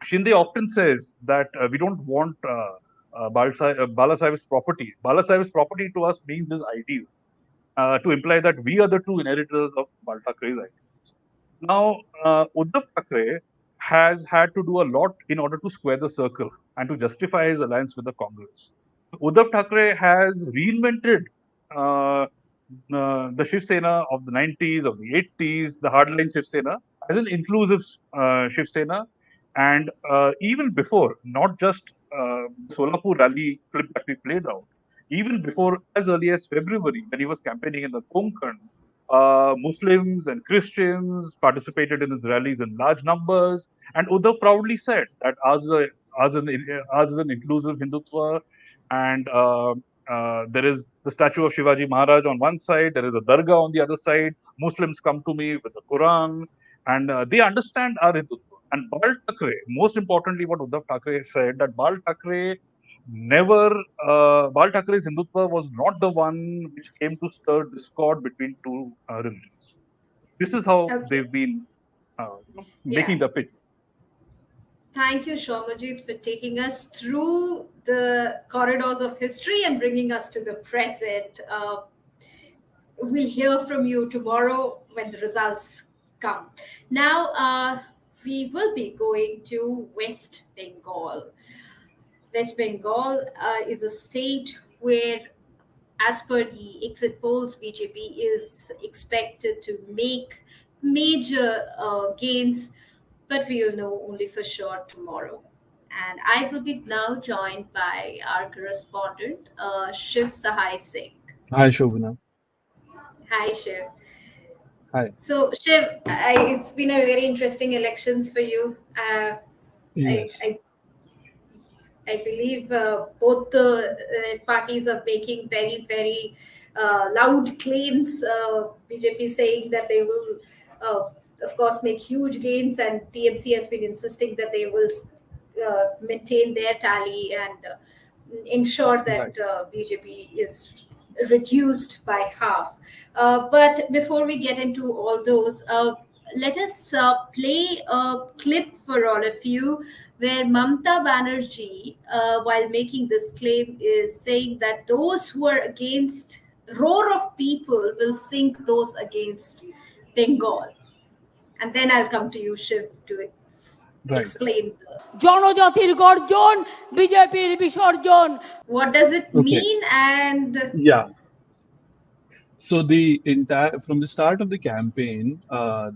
Shinde often says that we don't want Balasaheb's property. Balasaheb's property to us means his ideals, to imply that we are the true inheritors of Bal Thackeray's ideals. Now, Uddhav Thackeray has had to do a lot in order to square the circle and to justify his alliance with the Congress. Uddhav Thackeray has reinvented the Shiv Sena of the 90s, of the 80s, the hardline Shiv Sena, as an inclusive Shiv Sena. And even before, not just Solapur rally clip that we played out, even before, as early as February, when he was campaigning in the Konkan, Muslims and Christians participated in his rallies in large numbers, and Uddhav proudly said that ours is an inclusive Hindutva, and there is the statue of Shivaji Maharaj on one side, there is a dargah on the other side. Muslims come to me with the Quran, and they understand our Hindutva. And Bal Thackeray, most importantly, what Uddhav Thackeray said, that Bal Thackeray's Hindutva was not the one which came to stir discord between two religions. This is how they've been making the pitch. Thank you, Shomajit, for taking us through the corridors of history and bringing us to the present. We'll hear from you tomorrow when the results come. Now, we will be going to West Bengal. West Bengal is a state where, as per the exit polls, BJP is expected to make major gains, but we will know only for sure tomorrow. And I will be now joined by our correspondent, Shiv Sahai Singh. Hi, Shobhana. Hi, Shiv. Hi. So, Shiv, it's been a very interesting elections for you. Yes. I believe both the parties are making very, very loud claims. BJP saying that they will, of course, make huge gains, and TMC has been insisting that they will maintain their tally and ensure that BJP is reduced by half. But before we get into all those, let us play a clip for all of you where Mamata Banerjee, while making this claim, is saying that those who are against roar of people will sink those against Bengal. And then I'll come to you, Shiv, to explain. জনজাতির গর্জন বিজেপির বিসর্জন. What does it mean? And yeah. So from the start of the campaign,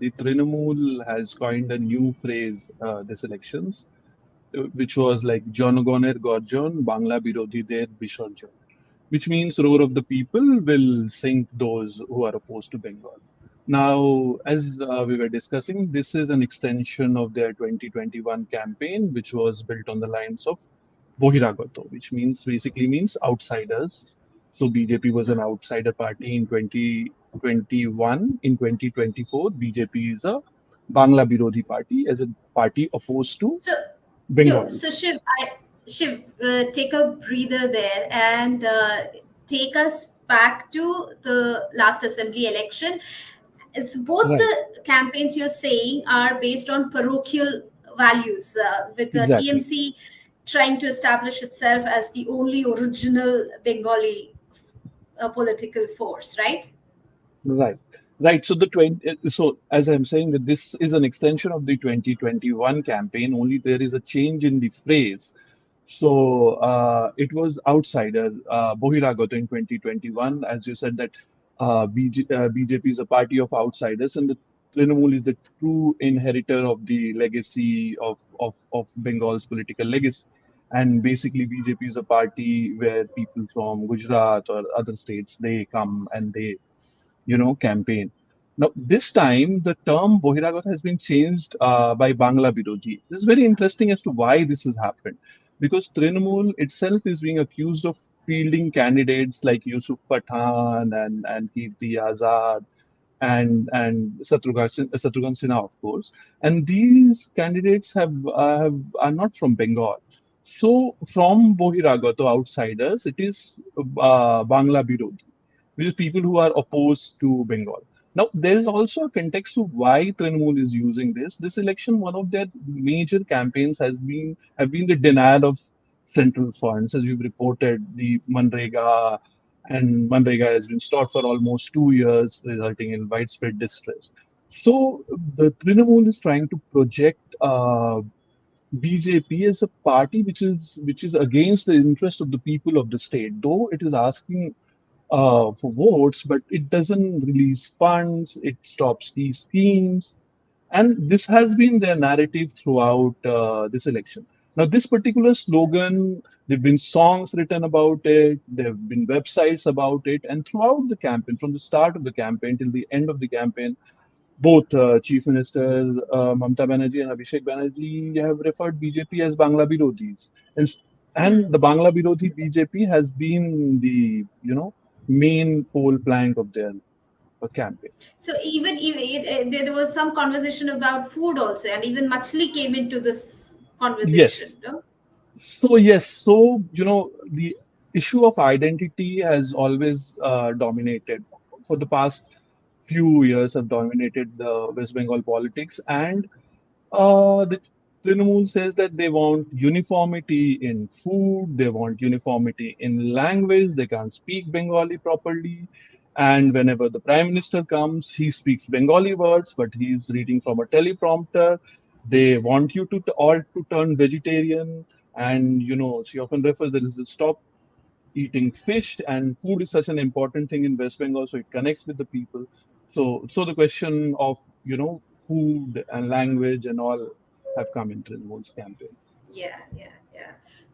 the Trinamool has coined a new phrase this elections, which was like Janogoner Gorjon, Bangla Birodhider Bisorjon, which means roar of the people will sink those who are opposed to Bengal. Now, as we were discussing, this is an extension of their 2021 campaign, which was built on the lines of Bohiragato, which basically means outsiders. So BJP was an outsider party in 2021. In 2024, BJP is a Bangla Birodhi party, as a party opposed to Bengal. So Shiv, take a breather there and take us back to the last assembly election. It's both Right. the campaigns you're saying are based on parochial values, with the Exactly. TMC trying to establish itself as the only original Bengali political force, right? Right. Right. So the 20, so as I'm saying that this is an extension of the 2021 campaign, only there is a change in the phrase. So it was outsider, Bohiragato in 2021, as you said that BJP is a party of outsiders, and the Trinamool is the true inheritor of the legacy of Bengal's political legacy. And basically, BJP is a party where people from Gujarat or other states, they come and they campaign. Now, this time, the term Bohiragot has been changed by Bangla Birodhi. This is very interesting as to why this has happened. Because Trinamool itself is being accused of fielding candidates like Yusuf Pathan and Kirti Azad and Shatrughan Sinha, of course. And these candidates are not from Bengal. So, from Bohiragot, outsiders, it is Bangla Birodhi, which is people who are opposed to Bengal. Now, there is also a context to why Trinamool is using this. This election, one of their major campaigns have been the denial of central funds, as you've reported, the Manrega, and Manrega has been stopped for almost 2 years, resulting in widespread distress. So, the Trinamool is trying to project BJP as a party which is against the interest of the people of the state, though it is asking for votes, but it doesn't release funds, it stops these schemes. And this has been their narrative throughout this election. Now, this particular slogan, there have been songs written about it, there have been websites about it, and throughout the campaign, from the start of the campaign till the end of the campaign, both Chief Minister Mamata Banerjee and Abhishek Banerjee have referred BJP as Bangla Birodhis. And the Bangla Birodhi BJP has been the, main pole plank of their campaign. So even there was some conversation about food also, and even Machli came into this conversation. Yes. No? So the issue of identity has always dominated for the past few years, have dominated the West Bengal politics, and the Trinamool says that they want uniformity in food, they want uniformity in language, they can't speak Bengali properly. And whenever the Prime Minister comes, he speaks Bengali words, but he's reading from a teleprompter. They want you to all to turn vegetarian. And, she often refers that to stop eating fish, and food is such an important thing in West Bengal, so it connects with the people. So the question of, food and language and all have come into Trinamool's campaign. Yeah.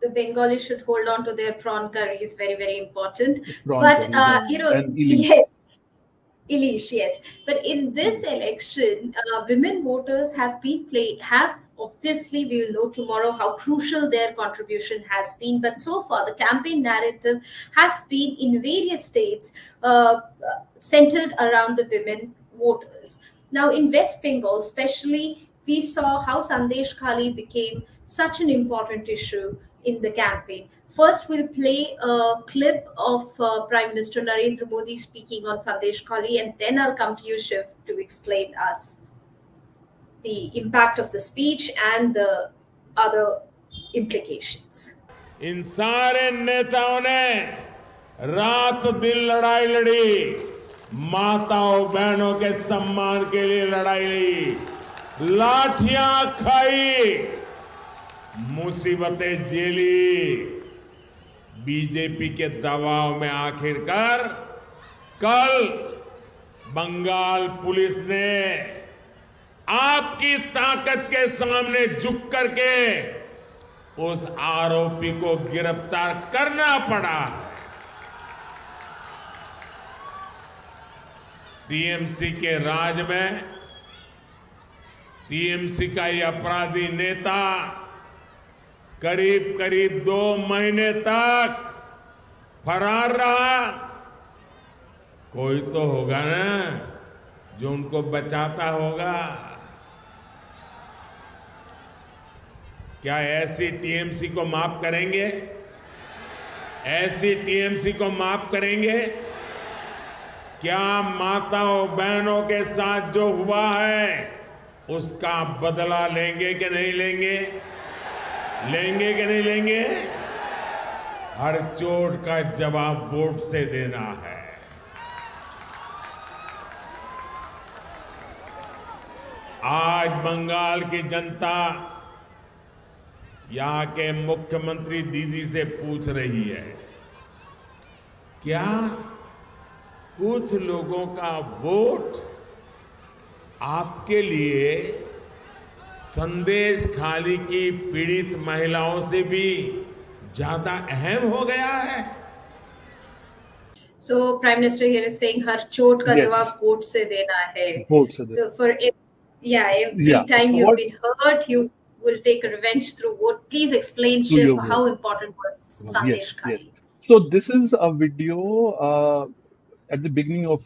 The Bengali should hold on to their prawn curry is very, very important. Prawn But curries and ilish. yes, Elish, yes. But in this election, women voters have obviously, we will know tomorrow how crucial their contribution has been. But so far, the campaign narrative has been in various states centered around the women voters. Now, in West Bengal, especially, we saw how Sandesh Khali became such an important issue in the campaign. First, we'll play a clip of Prime Minister Narendra Modi speaking on Sandesh Khali, and then I'll come to you, Shiv, to explain us the impact of the speech and the other implications. इन सारे नेताओं ने रात दिन लड़ाई लड़ी, माताओं बहनों के सम्मान के लिए लड़ाई लड़ी, लाठियां खाई, मुसीबतें झेली, बीजेपी के दबाव में आखिरकार कल बंगाल पुलिस ने आपकी ताकत के सामने झुक करके उस आरोपी को गिरफ्तार करना पड़ा। टीएमसी के राज में टीएमसी का ये अपराधी नेता करीब करीब 2 महीने तक फरार रहा। कोई तो होगा ना जो उनको बचाता होगा। क्या ऐसी टीएमसी को माफ करेंगे? ऐसी टीएमसी को माफ करेंगे? क्या माताओं बहनों के साथ जो हुआ है उसका बदला लेंगे कि नहीं लेंगे? लेंगे कि नहीं लेंगे? हर चोट का जवाब वोट से देना है। आज बंगाल की जनता यहाँ के मुख्यमंत्री दीदी से पूछ रही है, क्या कुछ लोगों का वोट आपके लिए संदेश खाली की पीड़ित महिलाओं से भी ज्यादा अहम हो गया है? So Prime Minister here is saying हर चोट का जवाब वोट से देना है. So for every time So you've been hurt, you will take a revenge through vote. Please explain, Shiv, how important was Sandesh Khali? So this is a video at the beginning of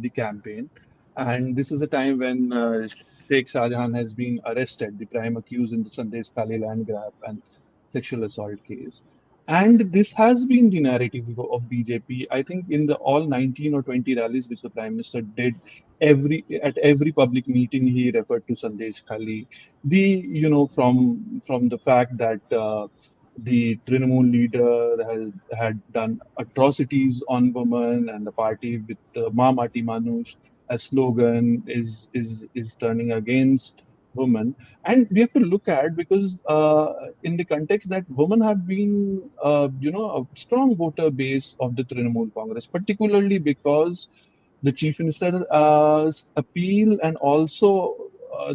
the campaign, and this is a time when Sheikh Shah Jahan has been arrested, the prime accused in the Sandesh Khali land grab and sexual assault case. And this has been the narrative of BJP. I think in the all 19 or 20 rallies which the Prime Minister did, at every public meeting he referred to Sandesh Khali. From the fact that the Trinamool leader had done atrocities on women, and the party with Ma Mati Manush as slogan is turning against women. And we have to look at, because in the context that women have been a strong voter base of the Trinamool Congress, particularly because the chief minister's appeal, and also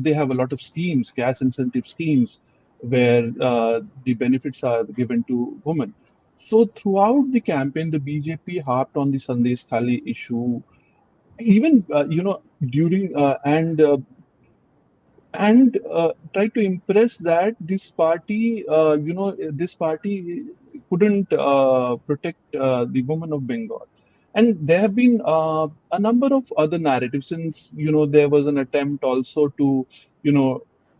they have a lot of schemes, cash incentive schemes, where the benefits are given to women. So throughout the campaign, the BJP harped on the Sandesh Khali issue, even during and try to impress that this party, this party couldn't protect the women of Bengal. And there have been a number of other narratives, since, there was an attempt also to,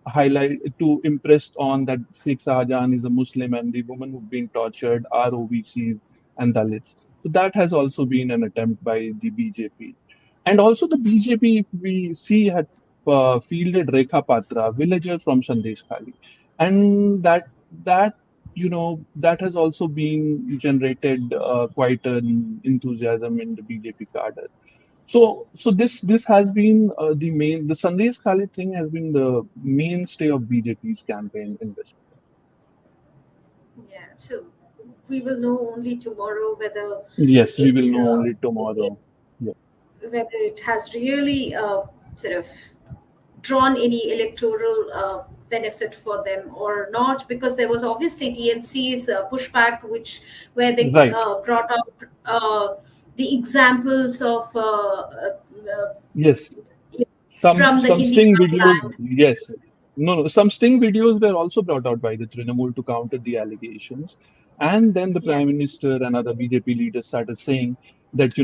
highlight, to impress on that Sheikh Shah Jahan is a Muslim and the women who've been tortured are OBCs and Dalits. So that has also been an attempt by the BJP. And also the BJP, if we see, had fielded Rekha Patra, villager from Sandesh Khali, and that has also been generated quite an enthusiasm in the BJP cadre. So this has been the Sandesh Khali thing has been the mainstay of BJP's campaign in West Bengal. Yeah, so we will know only tomorrow whether we will know only tomorrow. Whether it has really sort of drawn any electoral benefit for them or not, because there was obviously TMC's pushback, where they brought up the examples of some the sting videos. Some sting videos were also brought out by the Trinamool to counter the allegations. And then the Prime Minister and other BJP leaders started saying that,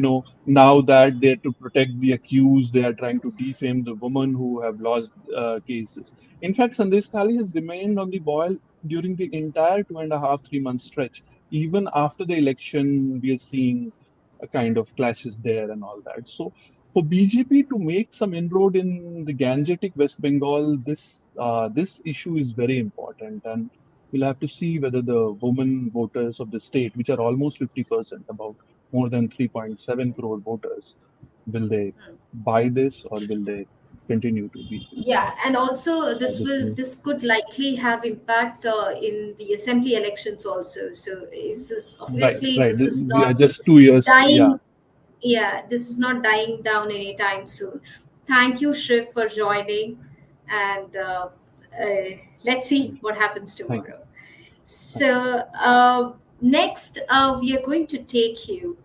now that they're to protect the accused, they are trying to defame the women who have lost cases. In fact, Sandesh Khali has remained on the boil during the entire 2.5-3 month stretch. Even after the election, we are seeing a kind of clashes there and all that. So for BJP to make some inroad in the Gangetic West Bengal, this issue is very important, and we'll have to see whether the women voters of the state, which are almost 50%, about more than 3.7 crore voters, will they buy this, or will they continue to be? Yeah, and also this could likely have impact in the assembly elections also. So is this obviously this is not just 2 years dying. Yeah, this is not dying down anytime soon. Thank you, Shiv, for joining, and let's see what happens tomorrow. So next, we are going to take you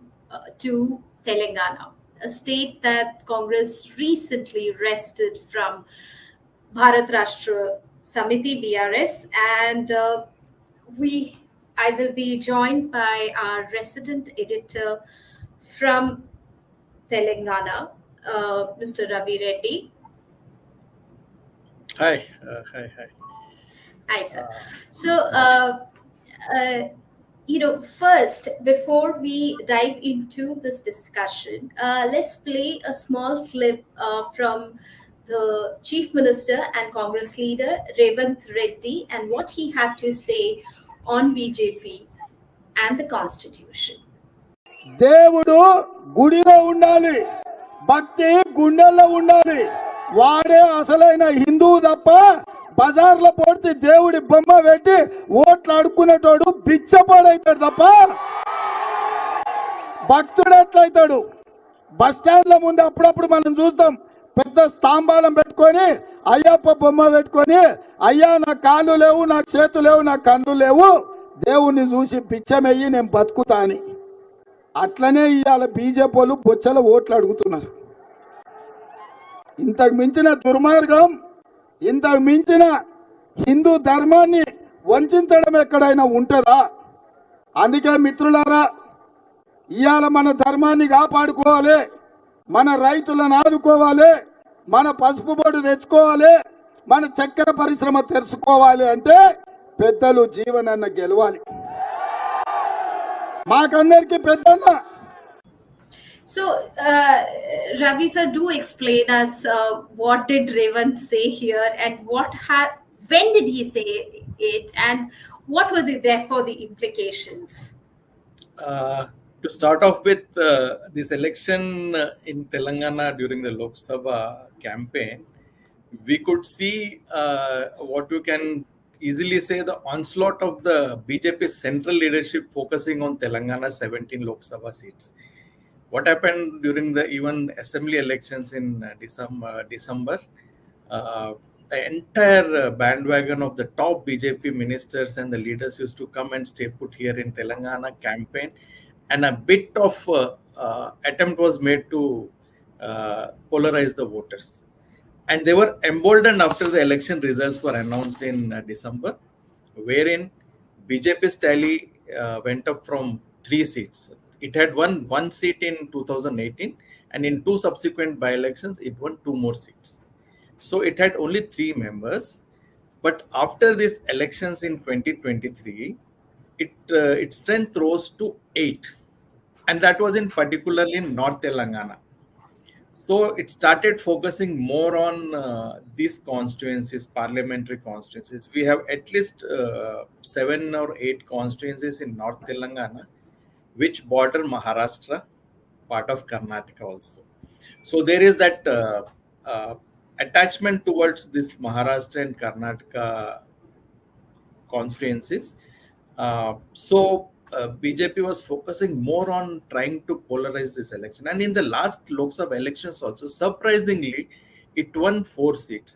to Telangana, a state that Congress recently wrested from Bharat Rashtra Samiti (BRS), and I will be joined by our resident editor from Telangana, Mr. Ravi Reddy. Hi. Hi, sir. So, first, before we dive into this discussion, let's play a small clip from the Chief Minister and Congress leader, Revanth Reddy, and what he had to say on BJP and the Constitution. దేవుడు గుడిలో ఉండాలి, భక్తి గుండెల్లో ఉండాలి. వాడే అసలైన హిందువు తప్ప బజార్లో పోతే దేవుడి బొమ్మ పెట్టి ఓట్లు అడుక్కునేటోడు బిచ్చపోడైతాడు తప్ప భక్తుడు ఎట్లయితాడు? బస్ స్టాండ్ల ముందు అప్పుడప్పుడు మనం చూస్తాం, పెద్ద స్తంభాలం పెట్టుకొని అయ్యప్ప బొమ్మ పెట్టుకొని, అయ్యా నా కాళ్ళు లేవు, నా చేతులు లేవు, నా కళ్ళు లేవు, దేవుణ్ణి చూసి బిచ్చమెయ్యి నేను బతుకుతా అని. అట్లనే ఇవాళ బీజేపీ వాళ్ళు బొచ్చల ఓట్లు అడుగుతున్నారు. ఇంతకు మించిన దుర్మార్గం, ఇంతకు మించిన హిందూ ధర్మాన్ని వంచడం ఎక్కడైనా ఉంటుందా? అందుకే మిత్రులారా, ఇవాళ మన ధర్మాన్ని కాపాడుకోవాలి, మన రైతులను ఆదుకోవాలి, మన పసుపు బొడు తెచ్చుకోవాలి, మన చక్కెర పరిశ్రమ తెరుచుకోవాలి అంటే పెద్దలు జీవనన్న గెలవాలి. మాకందరికి పెద్దన్న. So, Ravi sir, do explain us what did Revanth say here, and when did he say it, and what were therefore the implications? To start off with, this election in Telangana during the Lok Sabha campaign, we could see what you can easily say the onslaught of the BJP central leadership focusing on Telangana 17 Lok Sabha seats. What happened during the even assembly elections in December, the entire bandwagon of the top BJP ministers and the leaders used to come and stay put here in Telangana campaign, and a bit of attempt was made to polarize the voters. And they were emboldened after the election results were announced in December, wherein BJP's tally went up from 3 seats. It had won 1 seat in 2018, and in 2 subsequent by-elections, it won 2 more seats. So it had only 3 members. But after these elections in 2023, its strength rose to 8. And that was in particularly in North Telangana. So it started focusing more on these constituencies, parliamentary constituencies. We have at least 7 or 8 constituencies in North Telangana, which border Maharashtra, part of Karnataka also. So there is that attachment towards this Maharashtra and Karnataka constituencies. BJP was focusing more on trying to polarize this election. And in the last Lok Sabha elections also, surprisingly, it won 4 seats.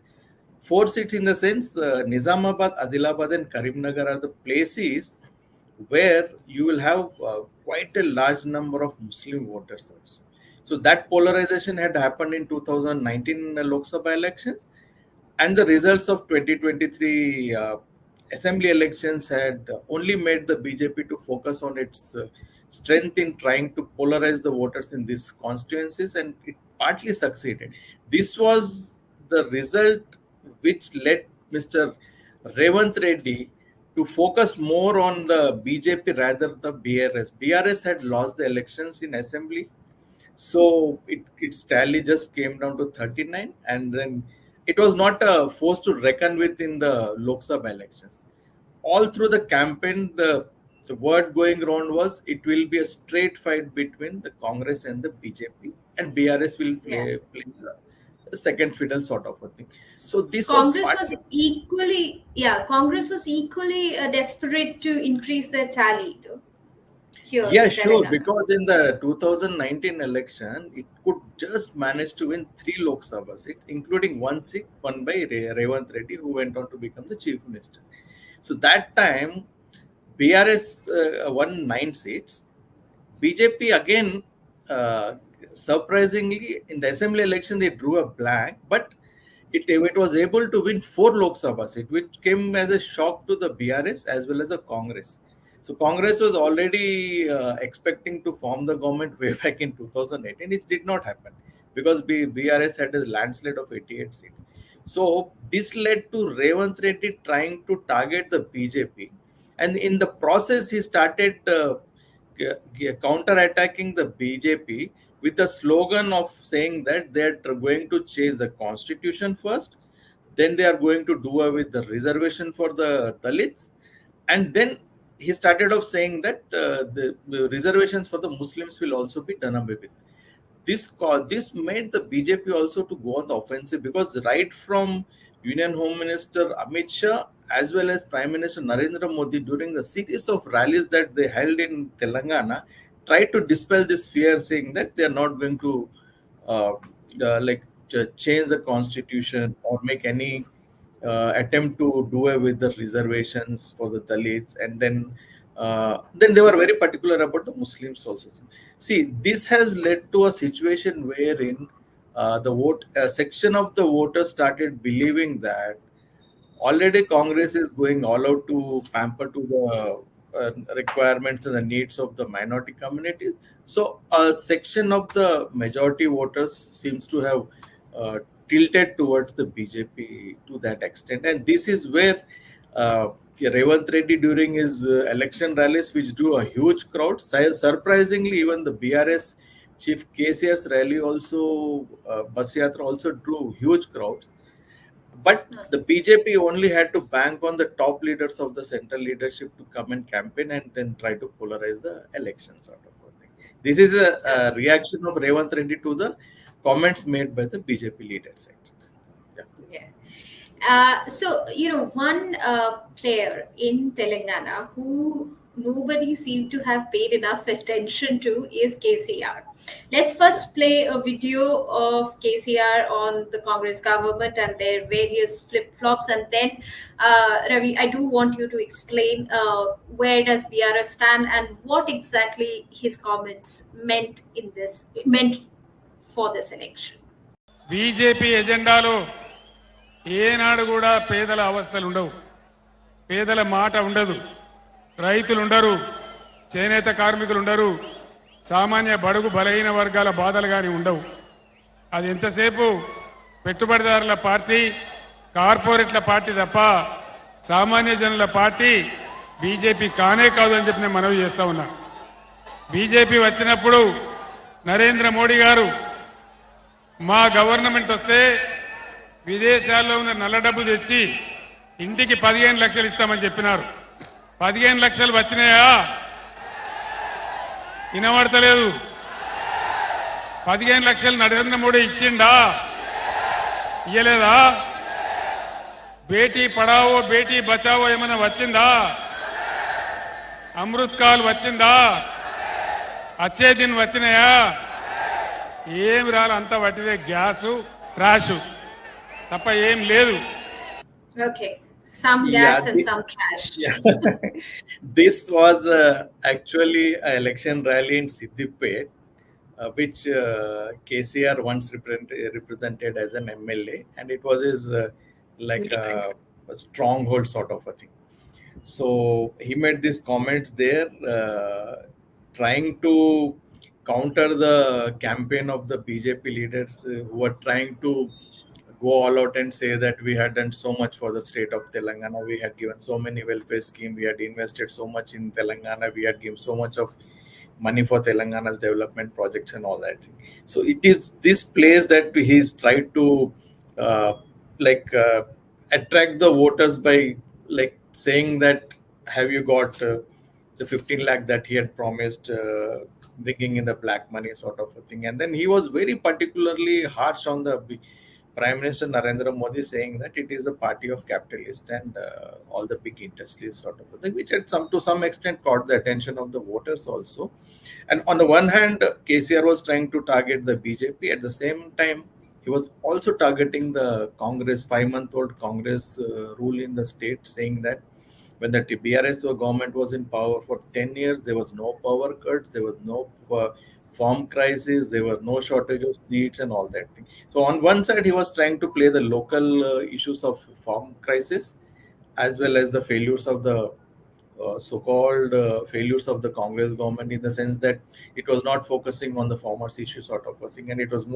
4 seats in the sense, Nizamabad, Adilabad and Karimnagar are the places where you will have quite a large number of Muslim voters also. So that polarization had happened in 2019 Lok Sabha elections, and the results of 2023 assembly elections had only made the BJP to focus on its strength in trying to polarize the voters in these constituencies, and it partly succeeded. This was the result which led Mr. Revanth Reddy to focus more on the BJP rather than the BRS. BRS had lost the elections in assembly, so its tally just came down to 39, and then it was not a force to reckon with in the Lok Sabha elections. All through the campaign, the word going around was it will be a straight fight between the Congress and the BJP, and BRS will play the second fiddle sort of a thing. So this Congress was equally desperate to increase their tally. Here yeah, sure, because in the 2019 election, it could just manage to win 3 Lok Sabha seats, including 1 seat won by Revanth Reddy, who went on to become the chief minister. So that time, BRS won 9 seats. BJP again, surprisingly, in the assembly election, they drew a blank, but it was able to win 4 Lok Sabha seats, which came as a shock to the BRS as well as the Congress. So Congress was already expecting to form the government way back in 2018. It did not happen because BRS had a landslide of 88 seats. So this led to Revanth Reddy trying to target the BJP, and in the process he started counter-attacking the BJP with a slogan of saying that they are going to change the constitution first, then they are going to do away with the reservation for the Dalits, and then he started off saying that the reservations for the Muslims will also be done away with. This made the BJP also to go on the offensive, because right from Union Home Minister Amit Shah as well as Prime Minister Narendra Modi, during the series of rallies that they held in Telangana, tried to dispel this fear, saying that they are not going to uh, change the constitution or make any attempt to do away with the reservations for the Dalits, and then they were very particular about the Muslims also. See, this has led to a situation wherein a section of the voters started believing that already Congress is going all out to pamper to the requirements and the needs of the minority communities. So a section of the majority voters seems to have tilted towards the BJP to that extent, and this is where Revanth Reddy, during his election rallies, which drew a huge crowd, surprisingly, even the BRS chief KCR's rally also, bus yatra also drew huge crowds. But the BJP only had to bank on the top leaders of the central leadership to come and campaign and then try to polarize the election, sort of thing. This is a reaction of Revanth Reddy to the comments made by the BJP leaders. So, one player in Telangana who nobody seemed to have paid enough attention to is KCR. Let's first play a video of KCR on the Congress government and their various flip-flops, and then Ravi, I do want you to explain where does BRS stand and what exactly his comments meant for this election. BJP ఎజెండాలో ఏనాడు కూడా పేదల అవస్థలు ఉండవు, పేదల మాట ఉండదు, రైతులు ఉండరు, చేనేత కార్మికులు ఉండరు, సామాన్య బడుగు బలహీన వర్గాల బాధలు కానీ ఉండవు. అది ఎంతసేపు పెట్టుబడిదారుల పార్టీ, కార్పొరేట్ల పార్టీ తప్ప సామాన్య జనుల పార్టీ బీజేపీ కానే కాదు అని చెప్పి నేను మనవి చేస్తా ఉన్నా. బీజేపీ వచ్చినప్పుడు నరేంద్ర మోడీ గారు మా గవర్నమెంట్ వస్తే విదేశాల్లో ఉన్న నల్ల డబ్బు తెచ్చి ఇంటికి 15 లక్షలు ఇస్తామని చెప్పినారు. 15 లక్షలు వచ్చినాయా? వినబడతలేదు. 15 లక్షలు నరేంద్ర మోడీ ఇచ్చిండా? ఇయ్యలేదా? బేటీ పడావో బేటీ బచావో ఏమైనా వచ్చిందా? అమృత్ కాల్ వచ్చిందా? అచ్చే దిన్ వచ్చినాయా? ఏం రాలి, అంతా వట్టిదే, గ్యాసు ట్రాష్ తప్ప ఏం లేదు. Okay, some gas and some trash. This was actually an election rally in Siddipet, which KCR once represented as an MLA, and it was his a stronghold sort of a thing. So he made these comments there, trying to counter the campaign of the BJP leaders who were trying to go all out and say that we had done so much for the state of Telangana, we had given so many welfare schemes, we had invested so much in Telangana, we had given so much of money for Telangana's development projects and all that thing. So it is this place that he's tried to attract the voters by saying that, have you got the 15 lakh that he had promised, bringing in the black money sort of a thing. And then he was very particularly harsh on the Prime Minister Narendra Modi, saying that it is a party of capitalists and all the big industries sort of a thing, which had to some extent caught the attention of the voters also. And on the one hand, KCR was trying to target the BJP. At the same time, he was also targeting the Congress, 5-month-old Congress rule in the state, saying that when the BRS government was in power for 10 years, there was no power cuts, there was no farm crisis, there was no shortage of seats and all that thing. So on one side, he was trying to play the local issues of farm crisis as well as the failures of the so-called failures of the Congress government, in the sense that it was not focusing on the farmers issue sort of a thing, and it was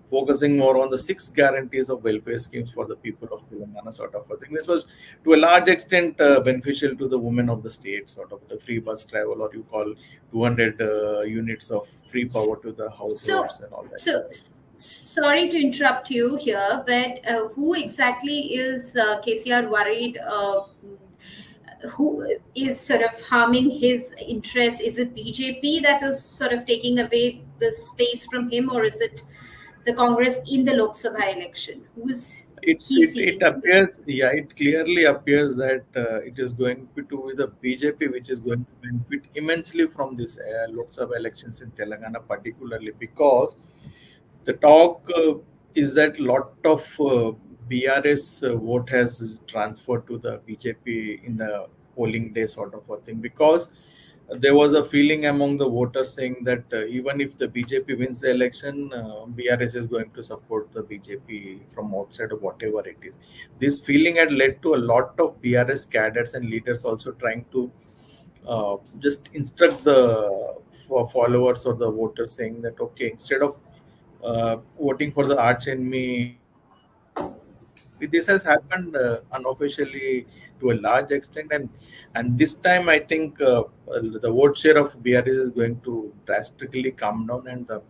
focusing more on the 6 guarantees of welfare schemes for the people of Telangana sort of a thing. This was to a large extent beneficial to the women of the state, sort of the free bus travel, or you call 200 units of free power to the households and all that. So, sorry to interrupt you here, but who exactly is KCR worried? Who is sort of harming his interest? Is it BJP that is sort of taking away the space from him, or is it the Congress in the Lok Sabha election? Who's it appears, yeah, it clearly appears that it is going to be the BJP which is going to benefit immensely from this Lok Sabha elections in Telangana, particularly because the talk is that lot of BRS vote has transferred to the BJP in the polling day sort of a thing, because there was a feeling among the voters saying that even if the BJP wins the election, BRS is going to support the BJP from outside of whatever it is. This feeling had led to a lot of BRS cadres and leaders also trying to just instruct the followers or the voters, saying that, okay, instead of voting for the arch enemy, this has happened unofficially to a large extent, and this time I think the vote share of BRS is going to drastically come down, and the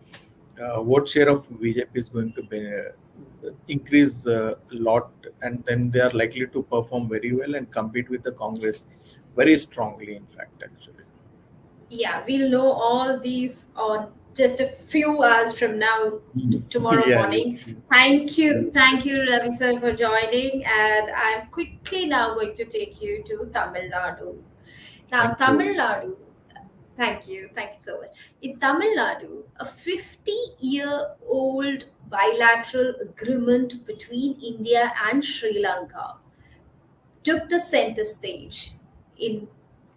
vote share of BJP is going to increase a lot, and then they are likely to perform very well and compete with the Congress very strongly, in fact, actually. Yeah, we'll know all these on just a few hours from now, tomorrow morning. Thank you, Ravi sir, for joining, and I'm quickly now going to take you to Tamil Nadu. Now, Tamil Nadu, thank you so much. In Tamil Nadu, a 50-year-old bilateral agreement between India and Sri Lanka took the center stage in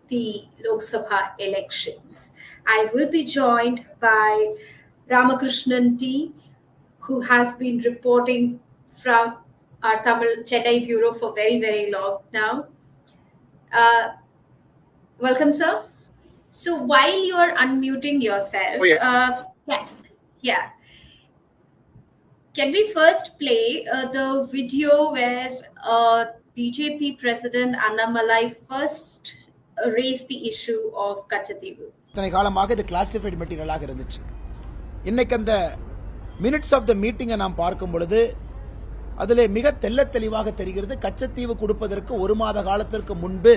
the Lok Sabha elections. I will be joined by Ramakrishnan T, who has been reporting from our Tamil Chennai bureau for very, very long now. Welcome, sir. So while you are unmuting yourself, can we first play the video where BJP President Annamalai first raised the issue of Kachativu? இத்தனை காலமாக இது classified மெட்டீரியலாக இருந்துச்சு. இன்னைக்கு அந்த minutes of the மீட்டிங்கை நாம் பார்க்கும் பொழுது அதிலே மிக தெல்ல தெளிவாக தெரிகிறது, கச்சத்தீவு கொடுப்பதற்கு 1 மாத காலத்திற்கு முன்பு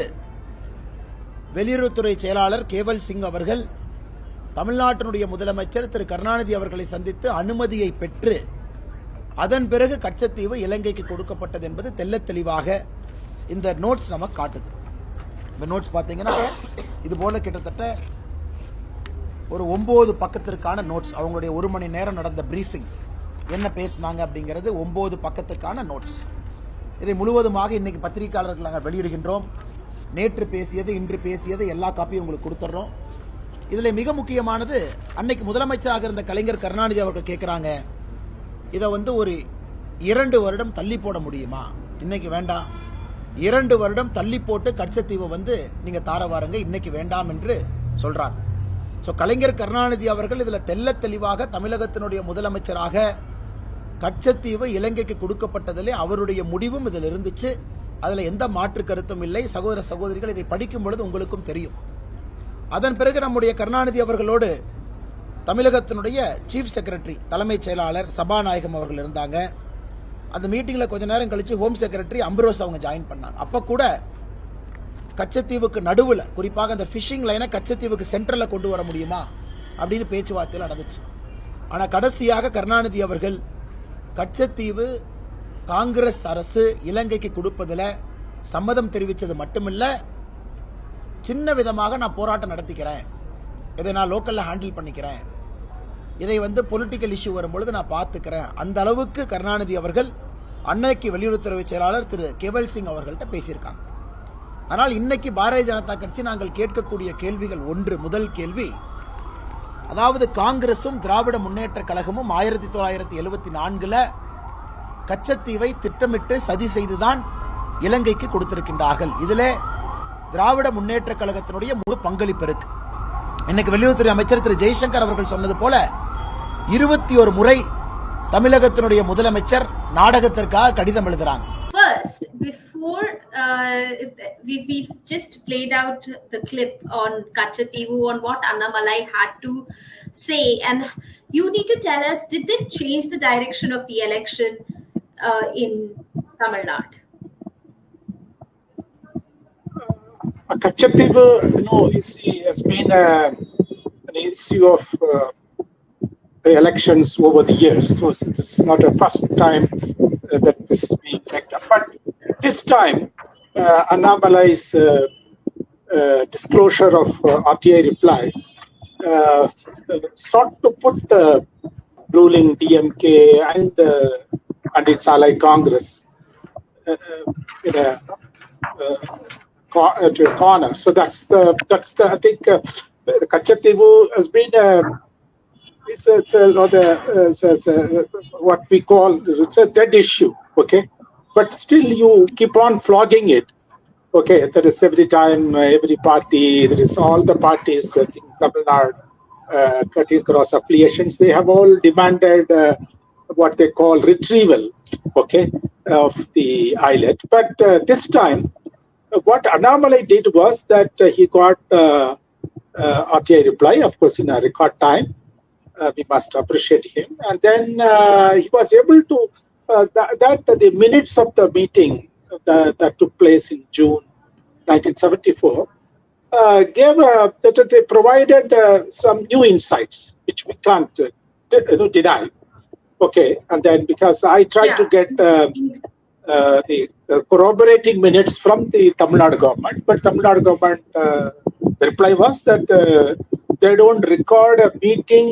வெளியுறவுத்துறை செயலாளர் கேவல் சிங் அவர்கள் தமிழ்நாட்டினுடைய முதலமைச்சர் திரு கருணாநிதி அவர்களை சந்தித்து அனுமதியை பெற்று அதன் பிறகு கச்சத்தீவு இலங்கைக்கு கொடுக்கப்பட்டது என்பது தெல்ல தெளிவாக இந்த நோட்ஸ் நமக்கு காட்டுது. இந்த நோட்ஸ் பார்த்தீங்கன்னா இது போல கிட்டத்தட்ட ஒரு 9 பக்கத்திற்கான நோட்ஸ். அவங்களுடைய 1 மணி நேரம் நடந்த பிரீஃபிங் என்ன பேசினாங்க அப்படிங்கிறது 9 பக்கத்துக்கான நோட்ஸ். இதை முழுவதுமாக இன்னைக்கு பத்திரிகையாளர்கள் நாங்கள் வெளியிடுகின்றோம். நேற்று பேசியது, இன்று பேசியது எல்லா காப்பியும் உங்களுக்கு கொடுத்துட்றோம். இதில் மிக முக்கியமானது, அன்னைக்கு முதலமைச்சராக இருந்த கலைஞர் கருணாநிதி அவர்கள் கேட்குறாங்க, இதை ஒரு 2 வருடம் தள்ளி போட முடியுமா? இன்னைக்கு வேண்டாம், 2 வருடம் தள்ளி போட்டு கச்சத்தீவை நீங்க தார வாருங்க, இன்னைக்கு வேண்டாம் என்று சொல்றாங்க. ஸோ கலைஞர் கருணாநிதி அவர்கள் இதில் தெல்ல தெளிவாக தமிழகத்தினுடைய முதலமைச்சராக கச்சத்தீவு இலங்கைக்கு கொடுக்கப்பட்டதிலே அவருடைய முடிவும் இதில் இருந்துச்சு. அதில் எந்த மாற்று கருத்தும் இல்லை. சகோதர சகோதரிகள், இதை படிக்கும் பொழுது உங்களுக்கும் தெரியும். அதன் பிறகு நம்முடைய கருணாநிதி அவர்களோடு தமிழகத்தினுடைய சீஃப் செக்ரட்டரி, தலைமைச் செயலாளர் சபாநாயகம் அவர்கள் இருந்தாங்க. அந்த மீட்டிங்கில் கொஞ்ச நேரம் கழிச்சு ஹோம் செக்ரட்டரி அம்பரோஸ் அவங்க ஜாயின் பண்ணாங்க. அப்போ கூட கச்சத்தீவுக்கு நடுவில், குறிப்பாக அந்த ஃபிஷிங் லைனை கச்சத்தீவுக்கு சென்டரில் கொண்டு வர முடியுமா அப்படின்னு பேச்சுவார்த்தையில் நடந்துச்சு. ஆனால் கடைசியாக கருணாநிதி அவர்கள் கச்சத்தீவு காங்கிரஸ் அரசு இலங்கைக்கு கொடுப்பதில் சம்மதம் தெரிவித்தது மட்டுமில்ல, சின்ன விதமாக நான் போராட்டம் நடத்திக்கிறேன், இதை நான் லோக்கலில் ஹேண்டில் பண்ணிக்கிறேன், இதை பொலிட்டிக்கல் இஷ்யூ வரும்பொழுது நான் பார்த்துக்கிறேன், அந்த அளவுக்கு கருணாநிதி அவர்கள் அன்னைக்கு வெளியுறவுத்துறை செயலாளர் திரு கேவல் சிங் அவர்கள்ட்ட பேசியிருக்காங்க. ஆனால் இன்னைக்கு பாரதிய ஜனதா கட்சி நாங்கள் கேட்கக்கூடிய கேள்விகள், முதல் கேள்வி, அதாவது காங்கிரசும் திராவிட முன்னேற்ற கழகமும் 1974 கச்சத்தீவை திட்டமிட்டு சதி செய்துதான் இலங்கைக்கு கொடுத்திருக்கின்றார்கள். இதிலே திராவிட முன்னேற்ற கழகத்தினுடைய முழு பங்களிப்பு இருக்கு. இன்னைக்கு வெளியுறவுத்துறை அமைச்சர் திரு ஜெய்சங்கர் அவர்கள் சொன்னது போல 21 முறை தமிழகத்தினுடைய முதலமைச்சர் நாடகத்திற்காக கடிதம் எழுதுறாங்க. First, before we've just played out the clip on Kachativu, on what Annamalai had to say, and you need to tell us, did it change the direction of the election in Tamil Nadu? Kachativu, has been an issue of elections over the years, so this is not the first time that this is being picked up. But this time, Annamalai's disclosure of RTI reply sought to put the ruling DMK and its allied Congress in a to a corner. So that's the I think the Kachativu has been it's what we call, it's a dead issue, okay? But still you keep on flogging it, okay? That is every time, every party, there is all the parties, I think Tamil Nadu, cutting across affiliations, they have all demanded what they call retrieval, okay, of the islet. But this time, what Annamalai did was that he got RTI reply, of course, in a record time. We must appreciate him. And then he was able to, the minutes of the meeting that took place in June 1974, they provided some new insights, which we can't deny. Okay, and then because I tried to get the corroborating minutes from the Tamil Nadu government, but Tamil Nadu government, the reply was that they don't record a meeting,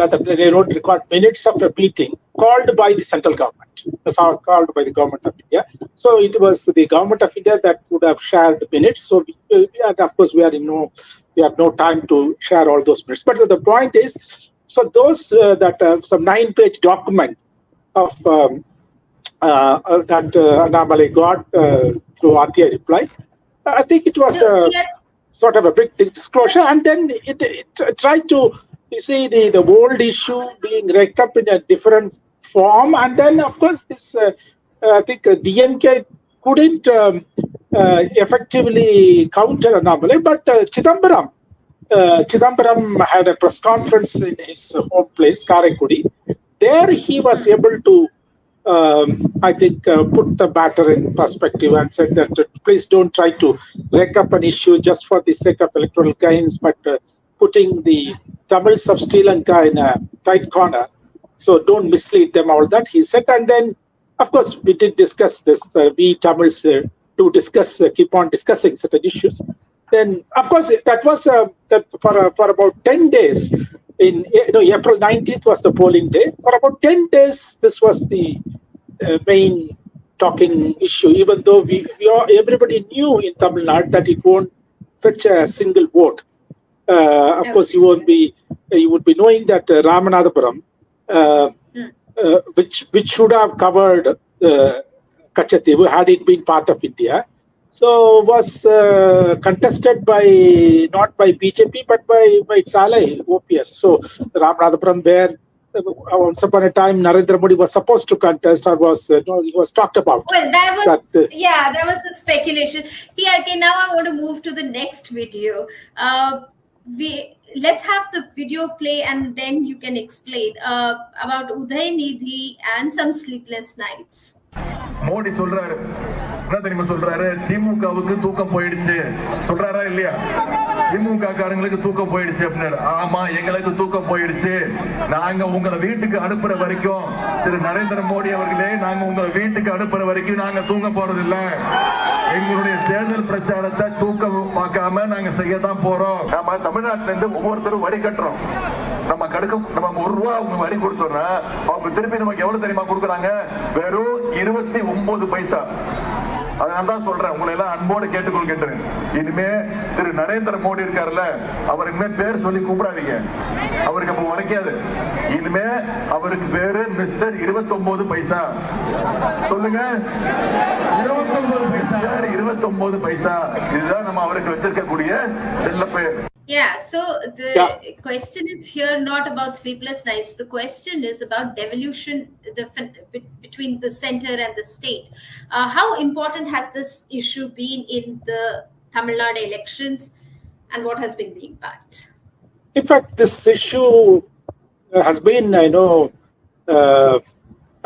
rather they don't record minutes of a meeting called by the central government. That's how called by the government of India. So it was the government of India that would have shared minutes. So and of course we have no time to share all those minutes. But the point is, so those that some 9-page document of that Annamalai got through RTI reply, I think it was sort of a big disclosure, and then it tried to, you see, the old issue being raked up in a different form, and then of course this I think DMK couldn't effectively counter Annamalai, but Chidambaram had a press conference in his home place, Karaikudi. There he was able to I think put the matter in perspective and said that please don't try to rake up an issue just for the sake of electoral gains, but putting the Tamils of Sri Lanka in a tight corner. So don't mislead them, all that he said. And then, of course, we did discuss this. We Tamils to discuss, keep on discussing certain issues. Then, of course, that was that for about 10 days. In April 19th was the polling day. For about 10 days, this was the main talking issue. Even though everybody knew in Tamil Nadu that it won't fetch a single vote. Of course, you would be knowing that Ramanathapuram, which should have covered Kachativu had it been part of India, so was contested not by BJP but by its ally OPS. So Ramanathapuram, where once upon a time Narendra Modi was supposed to contest, or he was talked about. Well, there was the speculation. Okay, now I want to move to the next video. Let's have the video play, and then you can explain about Uday Nidhi and some sleepless nights. Modi சொல்றாரு, என்ன தெரியுமா சொல்றாரு? திமுகவுக்கு தூக்கம் போயிடுச்சு சொல்றாரா இல்லையா? திமுக காரங்களுக்கு தூக்கம் போயிடுச்சு அப்படின்னாரு. ஆமா, எங்களுக்கு தூக்கம் போயிடுச்சு. நாங்க உங்களை வீட்டுக்கு அனுப்புற வரைக்கும், திரு நரேந்திர மோடி அவர்களே, நாங்க உங்களை வீட்டுக்கு அனுப்புற வரைக்கும் நாங்க தூங்க போறது இல்ல. எங்களுடைய தேர்தல் பிரச்சாரத்தை தூக்கம் பார்க்காம நாங்க செய்யத்தான் போறோம். நம்ம தமிழ்நாட்டில இருந்து ஒவ்வொருத்தரும் வரி கட்டுறோம். நம்ம ₹1 அவங்க வரி கொடுத்தோம்னா அவங்க திருப்பி நமக்கு எவ்வளவு தெரியுமா கொடுக்குறாங்க? வெறும் 29 பைசா. அதனால தான் சொல்றேன், உங்களை எல்லாம் அன்போடு கேட்டுக்கொள்கின்றேன். இனிமே திரு நரேந்திர மோடி இருக்காருல்ல, அவர் இனிமே பேர் சொல்லி கூப்பிடாதீங்க, அவருக்கு அப்ப உரைக்காது. இனிமே அவருக்கு பேரு மிஸ்டர் 29 பைசா. சொல்லுங்க, 29 பைசா, 29 பைசா. இதுதான் நம்ம அவருக்கு வச்சிருக்கக்கூடிய செல்ல பேர். Yeah, so the question is here not about sleepless nights. The question is about devolution between the center and the state. How important has this issue been in the Tamil Nadu elections, and what has been the impact? In fact, this issue has been,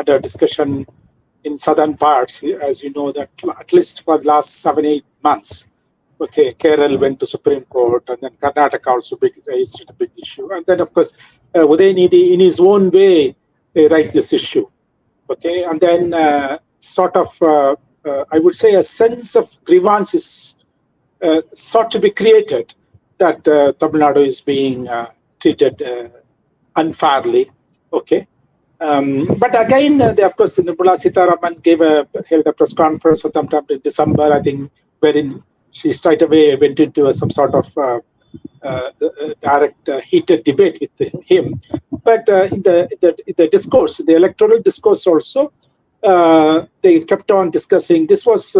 under discussion in southern parts, as you know, that at least for the last 7-8 months. Okay, Kerala went to Supreme Court, and then Karnataka also raised it a big issue. And then, of course, Udayanidhi, in his own way, raised this issue. Okay, and then I would say a sense of grievance is sought to be created that Tamil Nadu is being treated unfairly. Okay. But again, of course, Nirmala Sitharaman held a press conference sometime in December, I think, wherein she straight away went into some sort of direct heated debate with him. But in the discourse, the electoral discourse also, they kept on discussing. This was I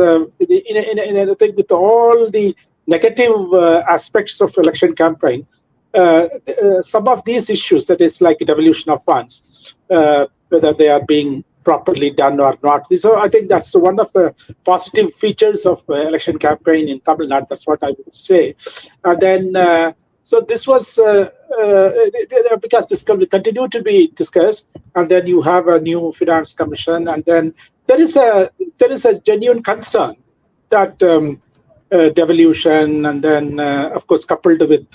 think with all the negative aspects of election campaign. Some of these issues, that is like devolution of funds, whether they are being properly done or not. So I think that's one of the positive features of election campaign in Tamil Nadu. That's what I would say. And then, so this was because this will continue to be discussed. And then you have a new finance commission, and then there is a genuine concern that devolution, and then of course coupled with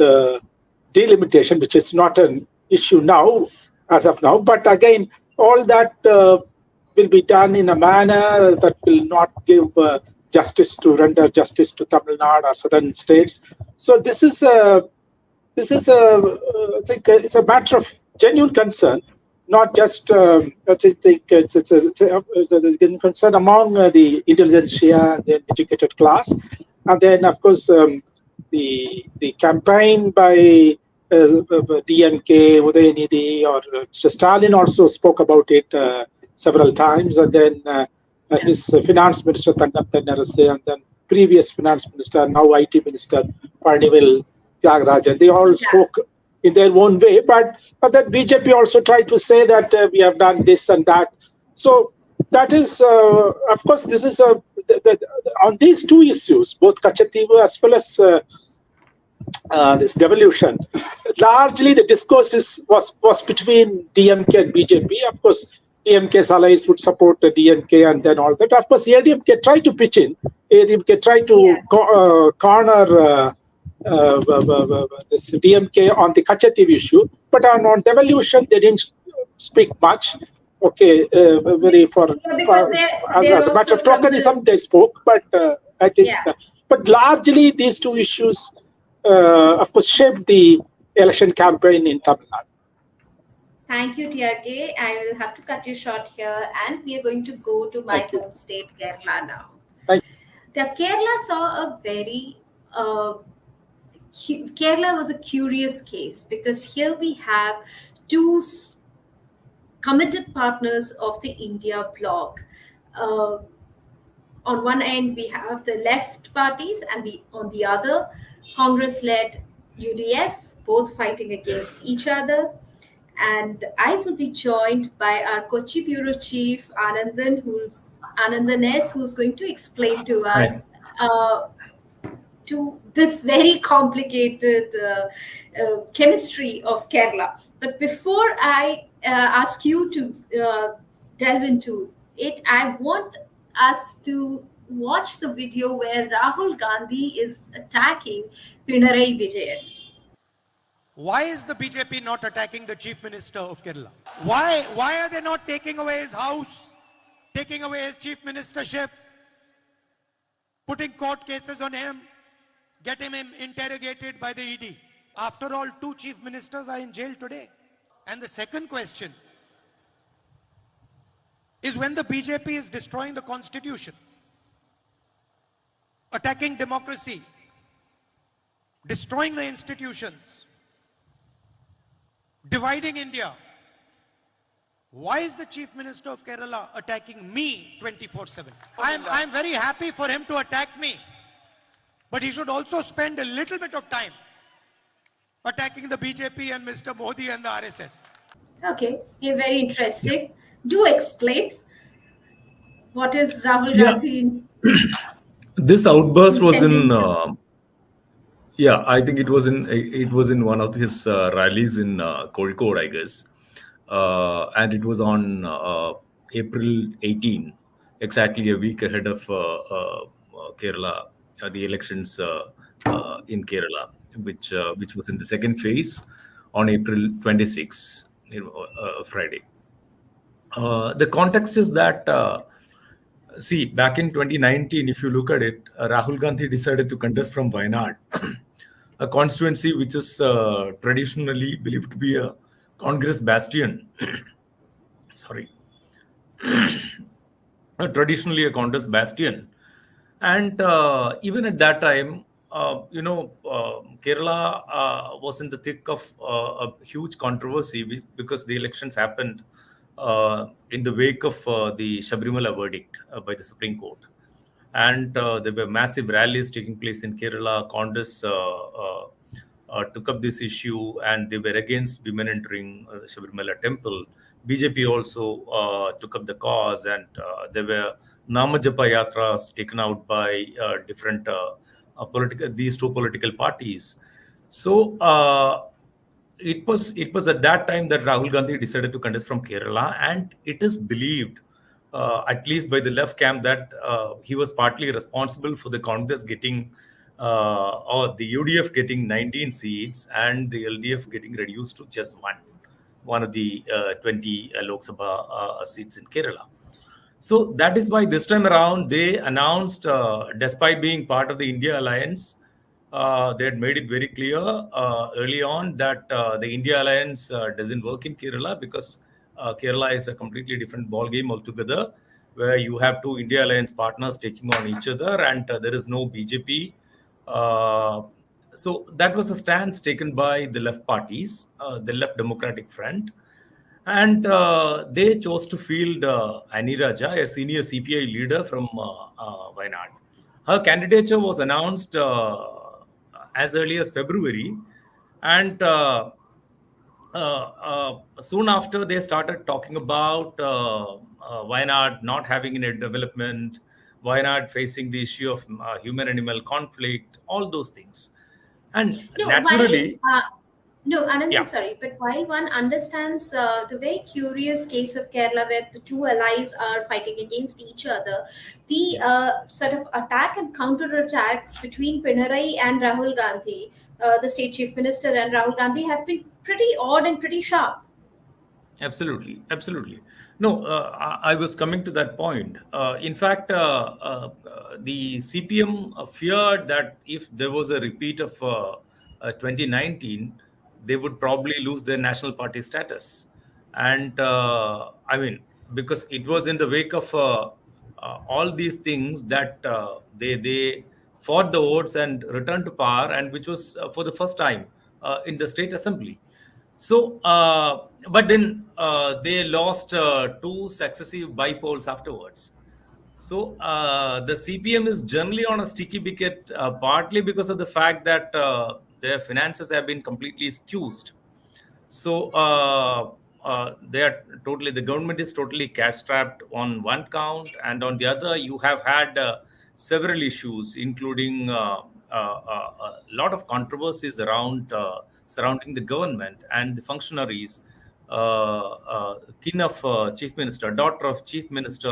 delimitation, which is not an issue now, as of now. But again, all that will be done in a manner that will not give render justice to Tamil Nadu or southern states. So this is I think it's a matter of genuine concern, not just I think it's a genuine concern among the intelligentsia and the educated class. And then, of course, the campaign by DMK, Udayanidhi, or Mr. Stalin also spoke about it several times. And then his finance minister, Thangam Thennarasu, and then previous finance minister, now IT minister, Parnivel Tyagarajan, they all spoke in their own way. But then BJP also tried to say that we have done this and that. So that is, of course, this is on these two issues, both Kachativu as well as this devolution. Largely, the discourse was between DMK and BJP. Of course, DMK's allies would support the DMK and then all that. Of course, ADMK tried to pitch in. ADMK tried to corner this DMK on the Kachativu issue. But on devolution, they didn't speak much. Okay, as a matter of tokenism, they spoke. But I think, but largely, these two issues, of course, shaped the election campaign in Tamil Nadu. Thank you, TRK. I will have to cut you short here, and we are going to go to my home state, Kerala, now. Kerala saw a very Kerala was a curious case, because here we have two committed partners of the India bloc. On one end, we have the left parties, and on the other, Congress-led UDF, both fighting against each other. And I will be joined by our Kochi Bureau Chief, Anandan S, who's going to explain to us to this very complicated chemistry of Kerala. But before I ask you to delve into it, I want us to watch the video where Rahul Gandhi is attacking Pinarayi Vijayan. Why is the BJP not attacking the Chief Minister of Kerala? Why are they not taking away his house, taking away his chief ministership, putting court cases on him, getting him interrogated by the ED? After all, 2 chief ministers are in jail today. And the second question is, when the BJP is destroying the constitution, attacking democracy, destroying the institutions, dividing India. Why is the Chief Minister of Kerala attacking me 24/7? I'm very happy for him to attack me, but he should also spend a little bit of time attacking the BJP and Mr. Modi and the RSS. Okay, very interesting. Do explain what is Rahul Gandhi? This outburst was in. I think it was in one of his rallies in Kozhikode, I guess, and it was on April 18, exactly a week ahead of Kerala, the elections in Kerala, which was in the second phase on April 26, Friday. The context is that, see, back in 2019, if you look at it, Rahul Gandhi decided to contest from Wayanad, a constituency which is traditionally believed to be a Congress bastion. Sorry. Traditionally a Congress bastion. And even at that time, Kerala was in the thick of a huge controversy because the elections happened in the wake of the Sabarimala verdict by the Supreme Court. And there were massive rallies taking place in Kerala. Congress took up this issue and they were against women entering the Sabarimala temple. BJP also took up the cause, and there were Namajapa yatras taken out by different these two political parties. So it was at that time that Rahul Gandhi decided to contest from Kerala, and it is believed, at least by the left camp, that he was partly responsible for the Congress getting or the UDF getting 19 seats and the LDF getting reduced to just one of the 20 Lok Sabha seats in Kerala. So that is why this time around they announced, despite being part of the India alliance, they had made it very clear early on that the India alliance doesn't work in Kerala, because Kerala is a completely different ball game altogether, where you have two India alliance partners taking on each other, and there is no BJP. So that was the stance taken by the left parties, the Left Democratic Front. And they chose to field Annie Raja, a senior CPI leader from Wayanad. Her candidature was announced as early as February. And soon after, they started talking about Wayanad not having any development, Wayanad facing the issue of human-animal conflict, all those things. And naturally... Ananth, sorry, but while one understands the very curious case of Kerala where the two allies are fighting against each other, the sort of attack and counter-attacks between Pinarayi and Rahul Gandhi, the state chief minister, and Rahul Gandhi have been pretty odd and pretty sharp. Absolutely. No, I was coming to that point. In fact, the CPM feared that if there was a repeat of 2019, they would probably lose their national party status. And because it was in the wake of all these things that they fought the votes and returned to power, and which was for the first time in the state assembly. So, but then they lost two successive bypolls afterwards. So the CPM is generally on a sticky wicket, partly because of the fact that their finances have been completely skewed. So the government is totally cash strapped on one count, and on the other, you have had several issues, including a lot of controversies around surrounding the government and the functionaries, kin of Chief Minister, daughter of Chief Minister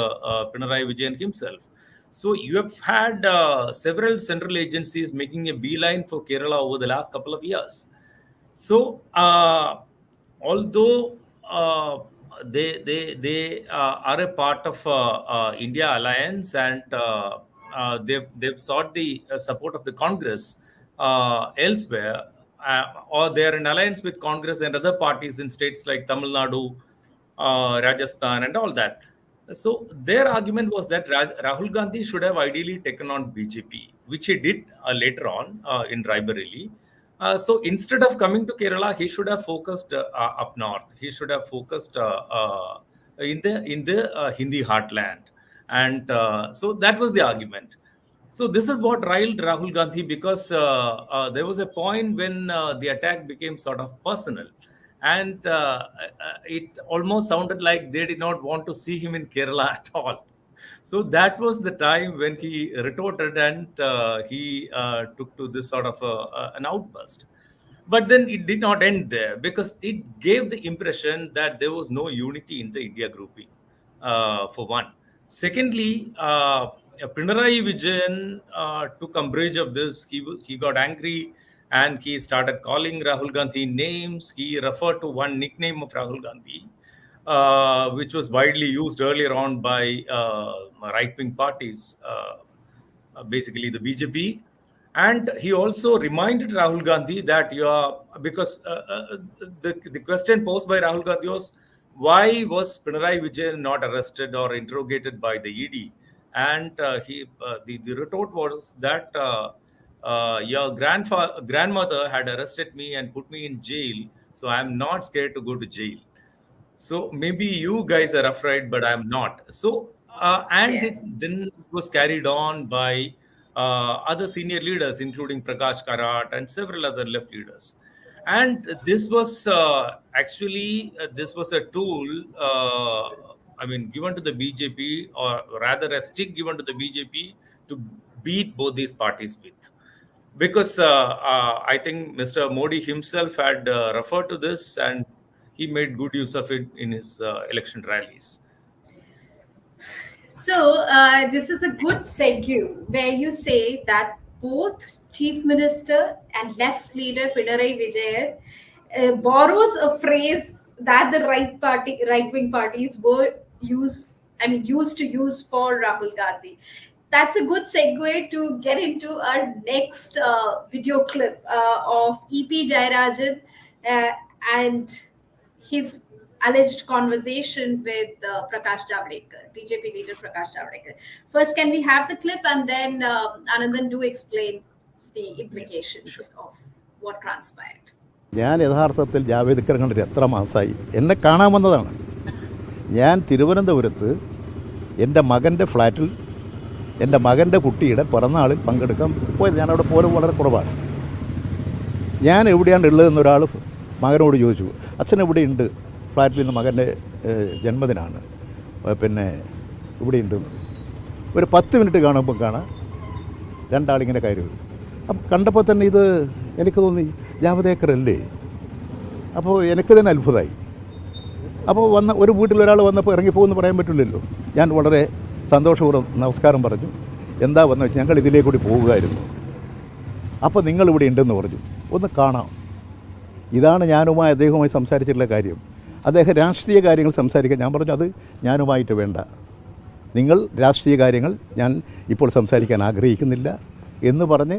Pinarayi Vijayan himself. So you have had several central agencies making a beeline for Kerala over the last couple of years. So although they are a part of India alliance, and they've sought the support of the Congress elsewhere, or they are in alliance with Congress and other parties in states like Tamil Nadu, Rajasthan, and all that. So their argument was that Rahul Gandhi should have ideally taken on BJP, which he did later on in Raebareli. So instead of coming to Kerala, he should have focused up north. He should have focused in the Hindi heartland, and so that was the argument. So this is what riled Rahul Gandhi, because there was a point when the attack became sort of personal, and it almost sounded like they did not want to see him in Kerala at all. So that was the time when he retorted, and he took to this sort of an outburst. But then it did not end there, because it gave the impression that there was no unity in the India grouping, for one. Secondly, Pinarayi Vijayan took umbrage of this. He got angry, and he started calling Rahul Gandhi names. He referred to one nickname of Rahul Gandhi, which was widely used earlier on by right-wing parties, basically the BJP. And he also reminded Rahul Gandhi that because the question posed by Rahul Gandhi was, why was Pinarayi Vijayan not arrested or interrogated by the ED? And the retort was that your grandmother had arrested me and put me in jail, so I'm not scared to go to jail. So maybe you guys are afraid, but I'm not. So then it was carried on by other senior leaders, including Prakash Karat and several other left leaders. And this was this was a tool, given to the BJP, or rather a stick given to the BJP to beat both these parties with. Because I think Mr. Modi himself had referred to this, and he made good use of it in his election rallies. So this is a good segue where you say that both Chief Minister and left leader Pinarayi Vijayan borrows a phrase that the right-wing parties were used to use for Rahul Gandhi. That's a good segue to get into our next video clip of EP Jayarajan and his alleged conversation with Prakash Javadekar, BJP leader Prakash Javadekar. First, can we have the clip, and then Anandan do explain the implications of what transpired. ഞാൻ യഥാർത്ഥത്തിൽ ജാവേദ്കർ കണ്ടിട്ട് എത്ര മാസമായി എന്നെ കാണാൻ വന്നതാണ്. ഞാൻ തിരുവനന്തപുരത്ത് എൻ്റെ മകൻ്റെ ഫ്ലാറ്റിൽ എൻ്റെ മകൻ്റെ കുട്ടിയുടെ പിറന്നാളിൽ പങ്കെടുക്കാൻ പോയത്. ഞാനവിടെ പോലും വളരെ കുറവാണ്. ഞാൻ എവിടെയാണ് ഉള്ളതെന്ന് ഒരാൾ മകനോട് ചോദിച്ചു. അച്ഛൻ എവിടെയുണ്ട്? ഫ്ലാറ്റിൽ നിന്ന് മകൻ്റെ ജന്മദിനാണ്, പിന്നെ ഇവിടെയുണ്ടെന്ന്. ഒരു 10 മിനിറ്റ് കാണുമ്പോൾ കാണാം രണ്ടാളിങ്ങനെ കയറി വരും. അപ്പം കണ്ടപ്പോൾ തന്നെ ഇത് എനിക്ക് തോന്നി ജാവദേക്കർ അല്ലേ. അപ്പോൾ എനിക്ക് തന്നെ അത്ഭുതമായി. അപ്പോൾ ഒരു വീട്ടിലൊരാൾ വന്നപ്പോൾ ഇറങ്ങിപ്പോകുമെന്ന് പറയാൻ പറ്റില്ലല്ലോ. ഞാൻ വളരെ സന്തോഷപൂർവ്വം നമസ്കാരം പറഞ്ഞു. എന്താ വന്നു വെച്ചാൽ ഞങ്ങൾ ഇതിലേ കൂടി പോകുമായിരുന്നു. അപ്പോൾ നിങ്ങളിവിടെ ഉണ്ടെന്ന് പറഞ്ഞു. ഒന്ന് കാണാം. ഇതാണ് ഞാനുമായി അദ്ദേഹവുമായി സംസാരിച്ചിട്ടുള്ള കാര്യം. അദ്ദേഹം രാഷ്ട്രീയ കാര്യങ്ങൾ സംസാരിക്കാൻ ഞാൻ പറഞ്ഞു അത് ഞാനുമായിട്ട് വേണ്ട, നിങ്ങൾ രാഷ്ട്രീയ കാര്യങ്ങൾ ഞാൻ ഇപ്പോൾ സംസാരിക്കാൻ ആഗ്രഹിക്കുന്നില്ല എന്ന് പറഞ്ഞ്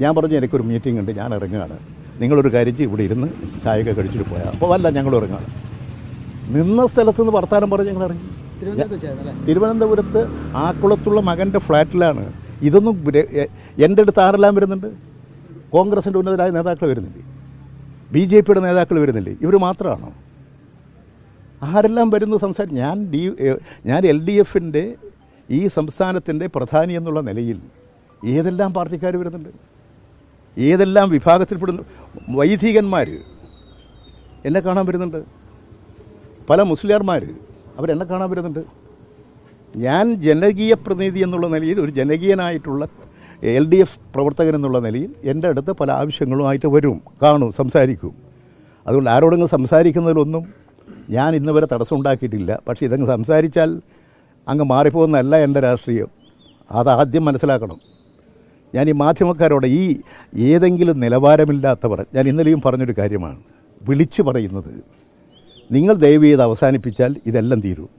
ഞാൻ പറഞ്ഞു എനിക്കൊരു മീറ്റിംഗ് ഉണ്ട്, ഞാൻ ഇറങ്ങുകയാണ്, നിങ്ങളൊരു കാര്യം ഇവിടെ ഇരുന്ന് ചായയൊക്കെ കഴിച്ചിട്ട് പോയാൽ. അപ്പോൾ അല്ല ഞങ്ങൾ ഇറങ്ങുകയാണ്. നിന്ന സ്ഥലത്ത് നിന്ന് വർത്താനം പറഞ്ഞ് ഞങ്ങൾ ഇറങ്ങി. തിരുവനന്തപുരത്ത് ആക്കുളത്തുള്ള മകൻ്റെ ഫ്ലാറ്റിലാണ്. ഇതൊന്നും എൻ്റെ അടുത്ത് ആരെല്ലാം വരുന്നുണ്ട്? കോൺഗ്രസിൻ്റെ ഉന്നതരായ നേതാക്കൾ വരുന്നില്ലേ? BJPയുടെ നേതാക്കൾ വരുന്നില്ലേ? ഇവർ മാത്രമാണോ? ആരെല്ലാം വരുന്നു സംസാരിച്ച്? ഞാൻ LDFൻ്റെ ഈ സംസ്ഥാനത്തിൻ്റെ പ്രധാനി എന്നുള്ള നിലയിൽ ഏതെല്ലാം പാർട്ടിക്കാർ വരുന്നുണ്ട്, ഏതെല്ലാം വിഭാഗത്തിൽപ്പെടുന്നു. വൈദികന്മാർ എന്നെ കാണാൻ വരുന്നുണ്ട്, പല മുസ്ലിയാർമാർ അവരെന്നെ കാണാൻ വരുന്നുണ്ട്. ഞാൻ ജനകീയ പ്രതിനിധി എന്നുള്ള നിലയിൽ, ഒരു ജനകീയനായിട്ടുള്ള LDF പ്രവർത്തകൻ എന്നുള്ള നിലയിൽ എൻ്റെ അടുത്ത് പല ആവശ്യങ്ങളുമായിട്ട് വരും, കാണും, സംസാരിക്കും. അതുകൊണ്ട് ആരോടെങ്കിലും സംസാരിക്കുന്നതിലൊന്നും ഞാൻ ഇന്ന് വരെ തടസ്സം ഉണ്ടാക്കിയിട്ടില്ല. പക്ഷേ ഇതങ്ങ് സംസാരിച്ചാൽ അങ്ങ് മാറിപ്പോകുന്നതല്ല എൻ്റെ രാഷ്ട്രീയം. അതാദ്യം മനസ്സിലാക്കണം. ഞാൻ ഈ മാധ്യമക്കാരോട് ഈ ഏതെങ്കിലും നിലവാരമില്ലാത്തവർ, ഞാൻ ഇന്നലെയും പറഞ്ഞൊരു കാര്യമാണ് വിളിച്ചു പറയുന്നത്, നിങ്ങൾ ദയവ് ചെയ്ത് അവസാനിപ്പിച്ചാൽ ഇതെല്ലാം തീരും.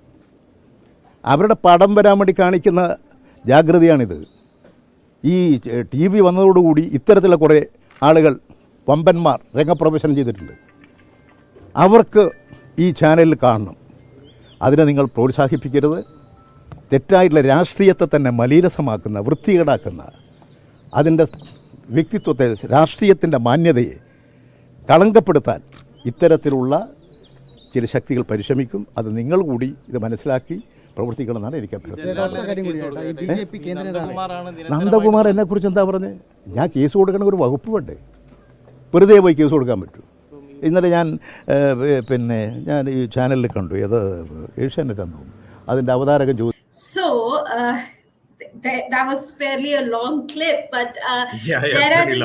അവരുടെ പടം വരാൻ വേണ്ടി കാണിക്കുന്ന ജാഗ്രതയാണിത്. ഈ TV വന്നതോടുകൂടി ഇത്തരത്തിലുള്ള കുറേ ആളുകൾ, വമ്പന്മാർ രംഗപ്രവേശനം ചെയ്തിട്ടുണ്ട്. അവർക്ക് ഈ ചാനലിൽ കാണണം. അതിനെ നിങ്ങൾ പ്രോത്സാഹിപ്പിക്കരുത്. തെറ്റായിട്ടുള്ള രാഷ്ട്രീയത്തെ തന്നെ മലീരസമാക്കുന്ന, വൃത്തികേടാക്കുന്ന അതിൻ്റെ വ്യക്തിത്വത്തെ, രാഷ്ട്രീയത്തിൻ്റെ മാന്യതയെ കളങ്കപ്പെടുത്താൻ ഇത്തരത്തിലുള്ള ചില ശക്തികൾ പരിശ്രമിക്കും. അത് നിങ്ങൾ കൂടി ഇത് മനസ്സിലാക്കി പ്രവർത്തിക്കണമെന്നാണ് എനിക്ക് അഭ്യർത്ഥന. നന്ദകുമാർ എന്നെക്കുറിച്ച് എന്താ പറഞ്ഞത്? ഞാൻ കേസ് കൊടുക്കണ ഒരു വകുപ്പ് വേണ്ടേ? വെറുതെ പോയി കേസ് കൊടുക്കാൻ പറ്റൂ? ഇന്നലെ ഞാൻ ഈ ചാനലിൽ കണ്ടു, ഏത് ഏഷ്യാനെറ്റ് ആണെന്ന് തോന്നുന്നു, അതിൻ്റെ അവതാരകൻ ചോദിച്ചു. So that was fairly a long clip, but Jayarajan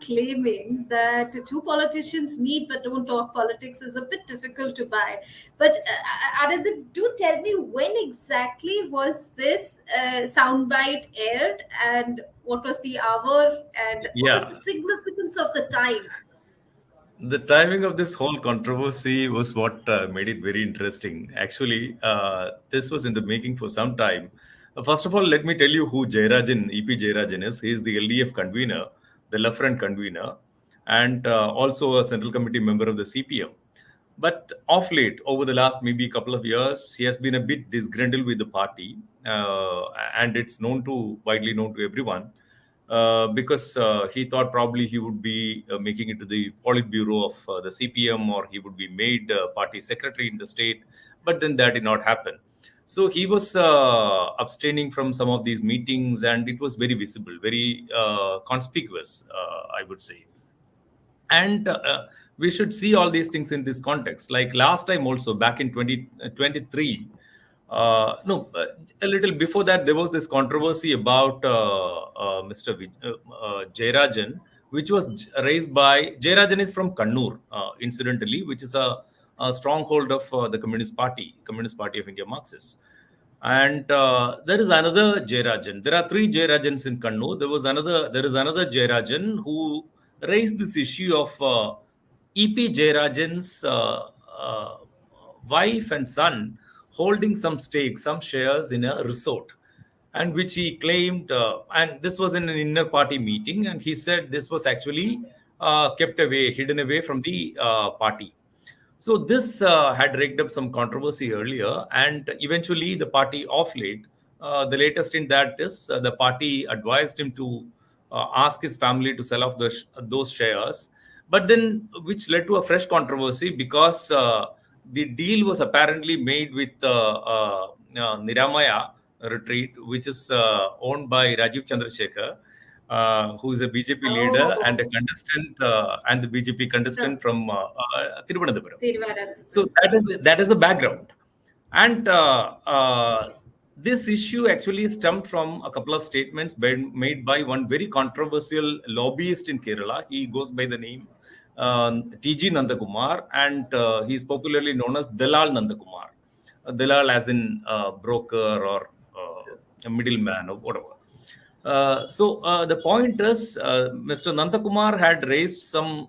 claiming that two politicians meet but don't talk politics is a bit difficult to buy. But Ananth, do tell me, when exactly was this soundbite aired, and what was the hour, and what was the significance of the time? The timing of this whole controversy was what made it very interesting. Actually, this was in the making for some time. First of all, let me tell you who EP Jayarajan is. He is the LDF convener, the left front convener, and also a central committee member of the CPM. But of late, over the last maybe couple of years, he has been a bit disgruntled with the party, and it's widely known to everyone. Because he thought probably he would be making it to the Politburo of the CPM, or he would be made party secretary in the state. But then that did not happen. So he was abstaining from some of these meetings, and it was very visible, very conspicuous, I would say. And we should see all these things in this context. Like last time also, back in 2023, a little before that, there was this controversy about Mr. Jayarajan, which was raised by Jayarajan is from Kannur, incidentally, which is a stronghold of the Communist Party of India, Marxists. And there is another Jayarajan. There are three Jayarajans in Kannur. There is another Jayarajan who raised this issue of EP Jayarajan's wife and son holding some stakes, some shares in a resort, and which he claimed, and this was in an inner party meeting, and he said this was actually hidden away from the party. So this had raked up some controversy earlier, and eventually the party of late, the latest in that is the party advised him to ask his family to sell off those shares, but then which led to a fresh controversy because the deal was apparently made with Niramaya Retreat, which is owned by Rajiv Chandrasekhar, who is a BJP leader and a contestant, and the BJP contestant from Thiruvananthapuram. So that is the background. And this issue actually stemmed from a couple of statements made by one very controversial lobbyist in Kerala. He goes by the name TG Nandakumar, and he is popularly known as Dalal Nandakumar. Dalal as in broker or a middleman or whatever. So the point is, Mr. Nandakumar had raised some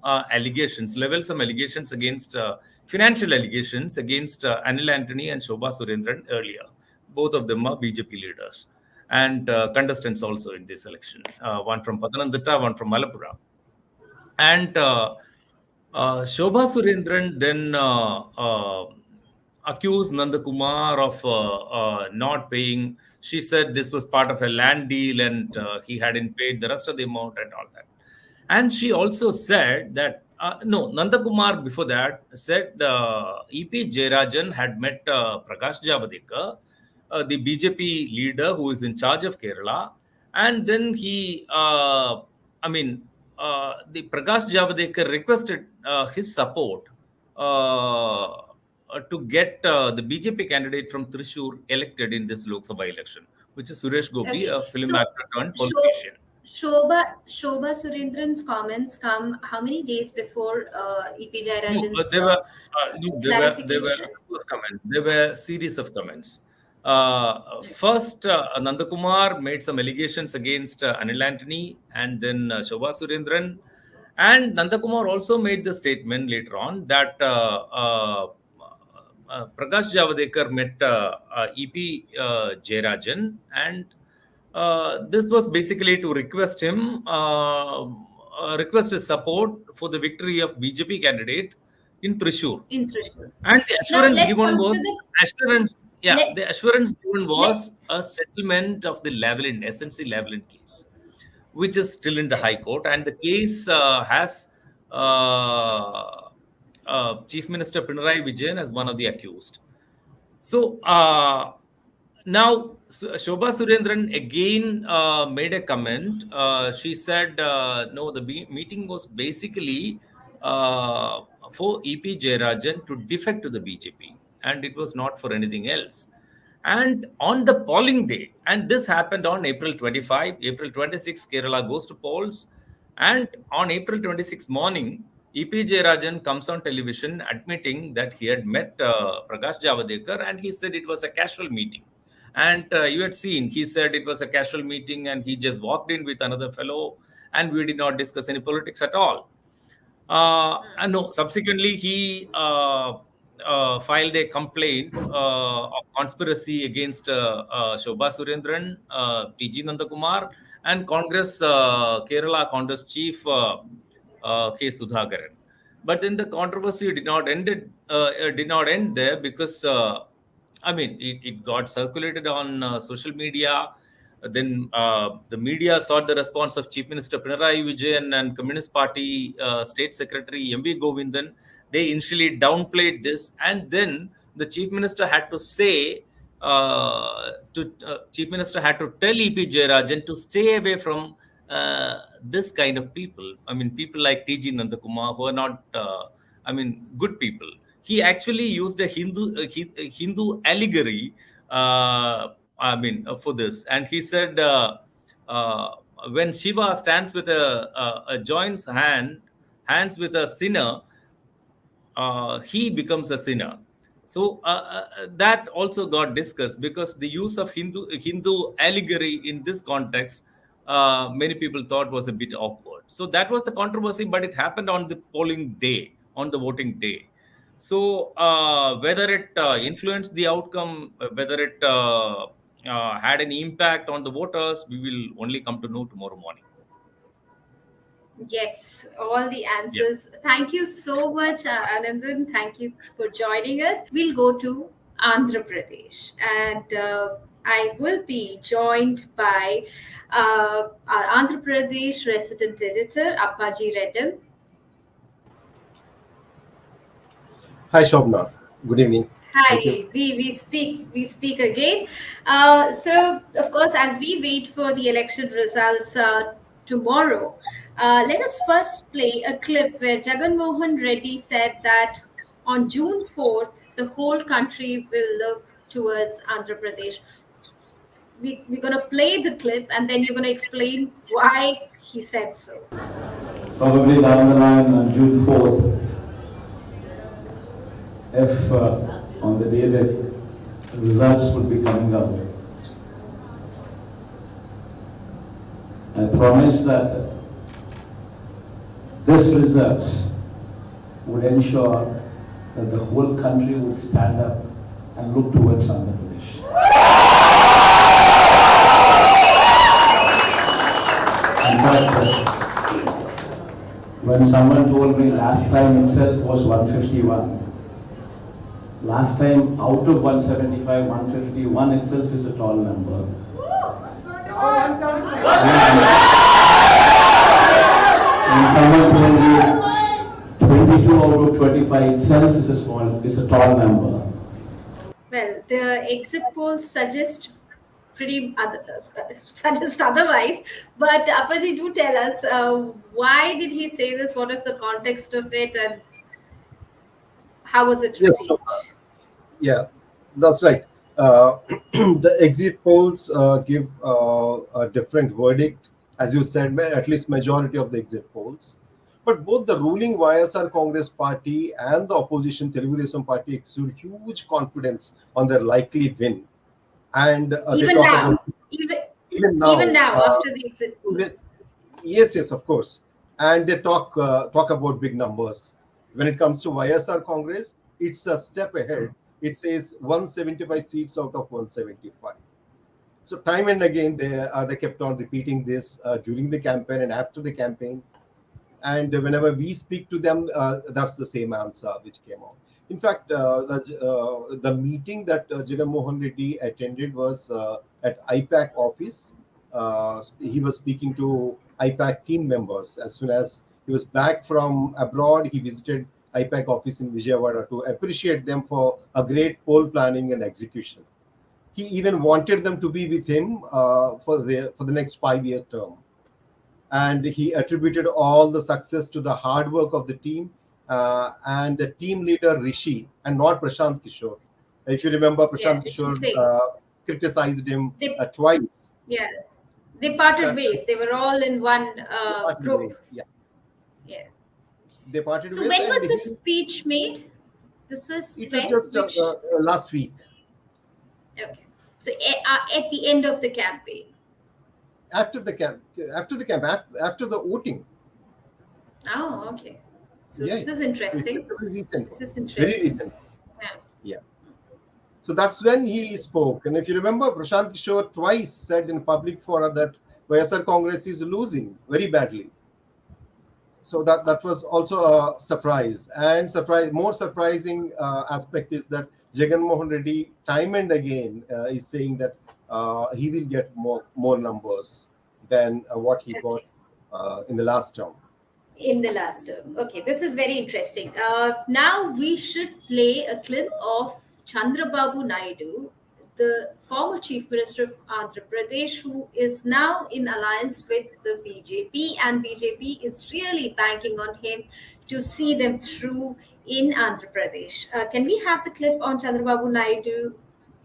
leveled some allegations against, financial allegations against Anil Antony and Shobha Surendran earlier. Both of them are BJP leaders and contestants also in this election. One from Pathanamthitta, one from Malappuzha. And Shobha Surendran then accused Nandakumar of not paying. She said this was part of a land deal and he hadn't paid the rest of the amount and all that. And she also said that, Nandakumar before that said EP Jayarajan had met Prakash Javadekar, the BJP leader who is in charge of Kerala. And then the Prakash Javadekar requested his support to get the BJP candidate from Thrissur elected in this Lok Sabha election, which is Suresh Gopi, a film actor turned politician. Shobha Surendran's comments come how many days before EP Jayarajan's clarification? There were a series of comments. First, Nandakumar made some allegations against Anil Antony and then Shobha Surendran. And Nandakumar also made the statement later on that Prakash Javadekar met EP Jayarajan, and this was basically to request his support for the victory of BJP candidate in Thrissur. And the assurance given was Yeah, the assurance given was a settlement of the Lavalin, SNC Lavalin case, which is still in the High Court, and the case has Chief Minister Pinarayi Vijayan as one of the accused. So now Shobha Surendran again made a comment. She said, no, the meeting was basically for EP Jayarajan to defect to the BJP, and it was not for anything else. And on the polling day, and this happened on April 25, April 26, Kerala goes to polls. And on April 26 morning, EP Jayarajan comes on television admitting that he had met Prakash Javadekar, and he said it was a casual meeting. And you had seen, he said it was a casual meeting and he just walked in with another fellow and we did not discuss any politics at all. And no, subsequently, he filed a complaint of conspiracy against Shobha Surendran, T.G. Nandakumar, and Congress, Kerala Congress Chief K. Sudhakaran. But then the controversy did not end there because, it got circulated on social media. Then the media sought the response of Chief Minister Pinarayi Vijayan and Communist Party State Secretary M.V. Govindan. They initially downplayed this, and then the Chief Minister had to say, Chief Minister had to tell EP Jayarajan to stay away from this kind of people. People like T.G. Nandakumar, who are not, good people. He actually used a Hindu allegory for this. And he said, when Shiva stands with joins hands with a sinner, he becomes a sinner. So that also got discussed because the use of Hindu allegory in this context, many people thought was a bit awkward. So that was the controversy, but it happened on the polling day, on the voting day. So whether it influenced the outcome, whether it had any impact on the voters, we will only come to know tomorrow morning. Yes, all the answers. Yeah. Thank you so much, Anandan. Thank you for joining us. We'll go to Andhra Pradesh, and I will be joined by our Andhra Pradesh resident editor, Appaji Reddam. Hi, Shobna. Good evening. Hi, we speak again. So, of course, as we wait for the election results tomorrow, let us first play a clip where Jagan Mohan Reddy said that on June 4th, the whole country will look towards Andhra Pradesh. We're going to play the clip and then you're going to explain why he said so. Probably down the line on June 4th, if on the day that the results would be coming out, I promise that this results would ensure that the whole country would stand up and look towards Andhra Pradesh. In fact, when someone told me last time itself was 151, last time out of 175, 151 itself is a tall number. And someone told me 22 out of 25 itself is a tall number. Well, the exit polls suggest otherwise, but Appaji, do tell us why did he say this? What is the context of it, and how was it received? Yeah, that's right. The exit polls give a different verdict, as you said, at least majority of the exit polls. But both the ruling YSR Congress party and the opposition Telugu Desam party exude huge confidence on their likely win. And even now, after the exit polls. Yes, of course. And they talk about big numbers. When it comes to YSR Congress, it's a step ahead. It says 175 seats out of 175. So time and again, they kept on repeating this during the campaign and after the campaign. And whenever we speak to them, that's the same answer which came out. In fact, the meeting that Jagan Mohan Reddy attended was at IPAC office. He was speaking to IPAC team members. As soon as he was back from abroad, he visited IPAC office in Vijayawada to appreciate them for a great poll planning and execution. He even wanted them to be with him for the next 5-year term. And he attributed all the success to the hard work of the team and the team leader Rishi, and not Prashant Kishore. If you remember, Prashant Kishore criticized him twice. Yeah, they parted ways. They were all in one group. Ways, yeah. Yeah. They parted So ways. when was the speech made? This was It was just last week. Okay. So at the end of the campaign. After the voting. Oh, okay. So Yeah, this is interesting. It's very recent. This is interesting. Very recent. Yeah. So that's when he spoke. And if you remember, Prashant Kishore twice said in public forum that YSR Congress is losing very badly. So that was also a surprise. And more surprising aspect is that Jagan Mohan Reddy time and again is saying that he will get more numbers than what he got in the last term. In the last term. Okay, this is very interesting. Now we should play a clip of Chandrababu Naidu, the former Chief Minister of Andhra Pradesh, who is now in alliance with the BJP, and BJP is really banking on him to see them through in Andhra Pradesh. Can we have the clip on Chandrababu Naidu?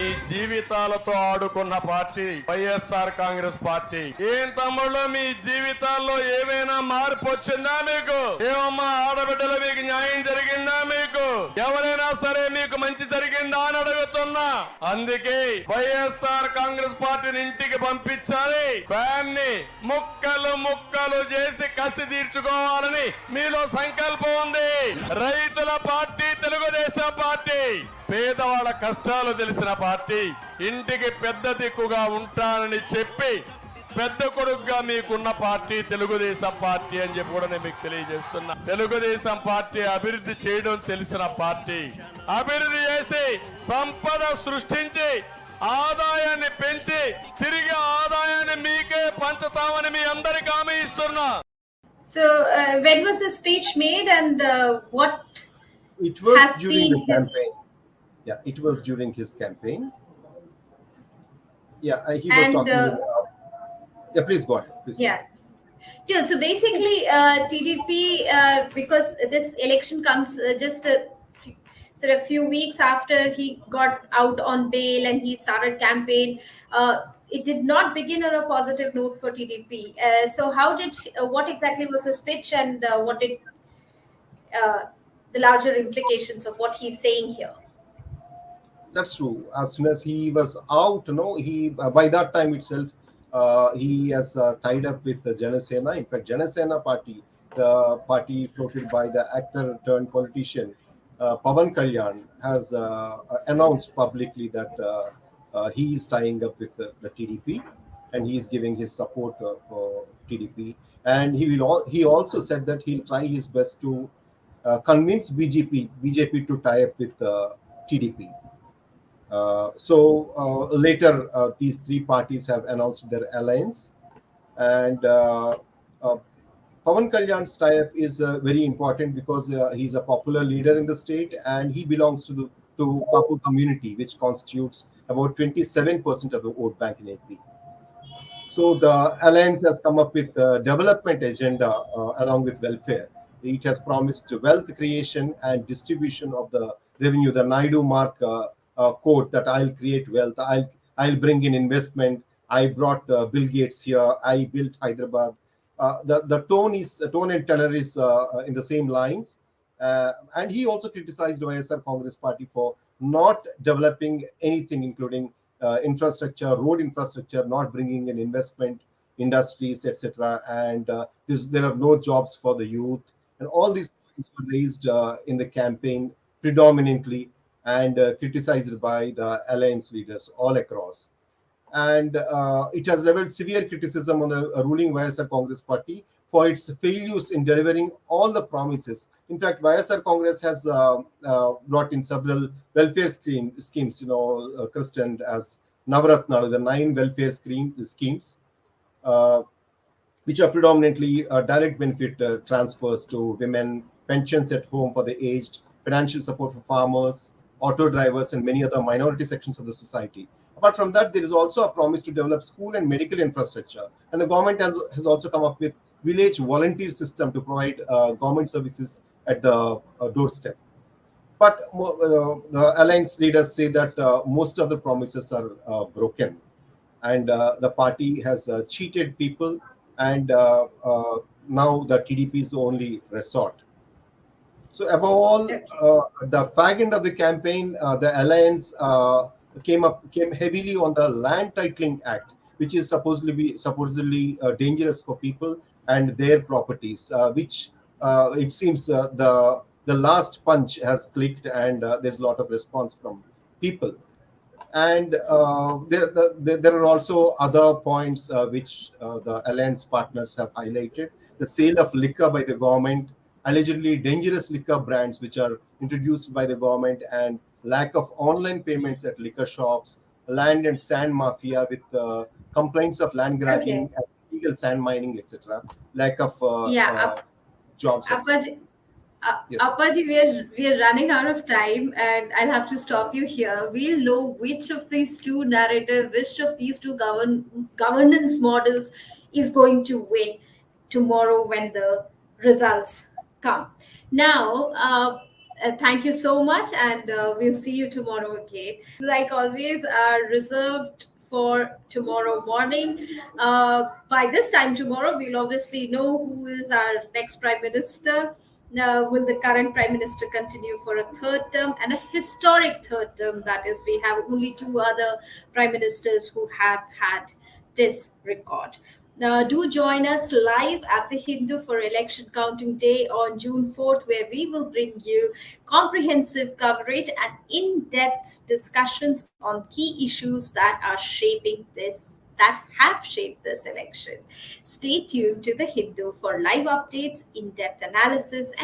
ఈ జీవితాలతో ఆడుకున్న party YSR Congress party. ఏం తమ్ముళ్ళు మీ జీవితాల్లో ఏమైనా మార్పు వచ్చిందా మీకు? ఏమమ్మా ఆడబిడ్డలు మీకు న్యాయం జరిగిందా మీకు? ఎవరైనా సరే మీకు మంచి జరిగిందా అని అడుగుతున్నా. అందుకే వైఎస్ఆర్ కాంగ్రెస్ పార్టీని ఇంటికి పంపించాలి, ఫ్యాన్ ని ముక్కలు చేసి కసి తీర్చుకోవాలని మీలో సంకల్పం ఉంది. రైతుల పార్టీ తెలుగుదేశం పార్టీ, పేదవాళ్ళ కష్టాలు తెలిసిన పార్టీ, ఇంటికి పెద్ద దిక్కుగా ఉంటానని చెప్పి పెద్ద కొడుకుగా మీకున్న పార్టీ తెలుగుదేశం పార్టీ అని చెప్పి కూడా నేను మీకు తెలియజేస్తున్నా. తెలుగుదేశం పార్టీ అభివృద్ధి చేయడం తెలిసిన పార్టీ, అభివృద్ధి చేసి సంపద సృష్టించి ఆదాయాన్ని పెంచి తిరిగి ఆదాయాన్ని మీకే పంచుతామని మీ అందరికీ హామీ ఇస్తున్నా. So when was the speech made, and what it was has during been the campaign? Yeah, it was during his campaign. Yeah, he was talking. Yeah, please go ahead. Please. Yeah, so basically TDP, because this election comes just a few weeks after he got out on bail and he started campaign, it did not begin on a positive note for TDP. So what exactly was his pitch, and what did the larger implications of what he's saying here? That's true. As soon as he was out, he by that time itself, he has tied up with the Janasena. In fact, Janasena party, the party floated by the actor turned politician Pawan Kalyan, has announced publicly that he is tying up with the TDP, and he is giving his support for TDP. And he also said that he'll try his best to convince BJP to tie up with TDP. Later, these three parties have announced their alliance, and Pawan Kalyan's tie-up is very important because he's a popular leader in the state, and he belongs to Kapu community, which constitutes about 27% of the vote bank in AP. So the alliance has come up with a development agenda along with welfare. It has promised wealth creation and distribution of the revenue. The Naidu mark quote that I'll create wealth, I'll bring in investment, I brought Bill Gates here, I built Hyderabad. The tone and tenor is in the same lines, and he also criticized YSR Congress party for not developing anything, including infrastructure, road infrastructure, not bringing in investment, industries, etc. And there are no jobs for the youth, and all these points were raised in the campaign predominantly, and criticized by the alliance leaders all across. And it has leveled severe criticism on the ruling YSR Congress party for its failures in delivering all the promises. In fact, YSR Congress has brought in several welfare schemes, christened as Navaratna, the 9 welfare schemes, which are predominantly direct benefit transfers to women, pensions at home for the aged, financial support for farmers, auto drivers, and many other minority sections of the society. Apart from that, there is also a promise to develop school and medical infrastructure. And the government has also come up with village volunteer system to provide government services at the doorstep. But the alliance leaders say that most of the promises are broken, and the party has cheated people, and now the TDP is the only resort. So above all, the fag end of the campaign, the alliance came heavily on the Land Titling Act, which is supposedly dangerous for people and their properties, which it seems the last punch has clicked, and there's a lot of response from people. And there are also other points which the alliance partners have highlighted: the sale of liquor by the government, allegedly dangerous liquor brands which are introduced by the government, and lack of online payments at liquor shops, land and sand mafia with complaints of land grabbing, and illegal sand mining, etc. Lack of jobs. Appaji, Yes. Appaji, we are running out of time, and I'll have to stop you here. We'll know which of these two narrative, which of these two governance models is going to win tomorrow when the results come. Now, thank you so much, and we'll see you tomorrow again. Like always, are reserved for tomorrow morning. By this time tomorrow, we'll obviously know who is our next Prime Minister. Will the current Prime Minister continue for a third term, and a historic third term? That is, we have only 2 other Prime Ministers who have had this record. Do join us live at the Hindu for election counting day on June 4th, where we will bring you comprehensive coverage and in-depth discussions on key issues that have shaped this election. Stay tuned to the Hindu for live updates, in-depth analysis, and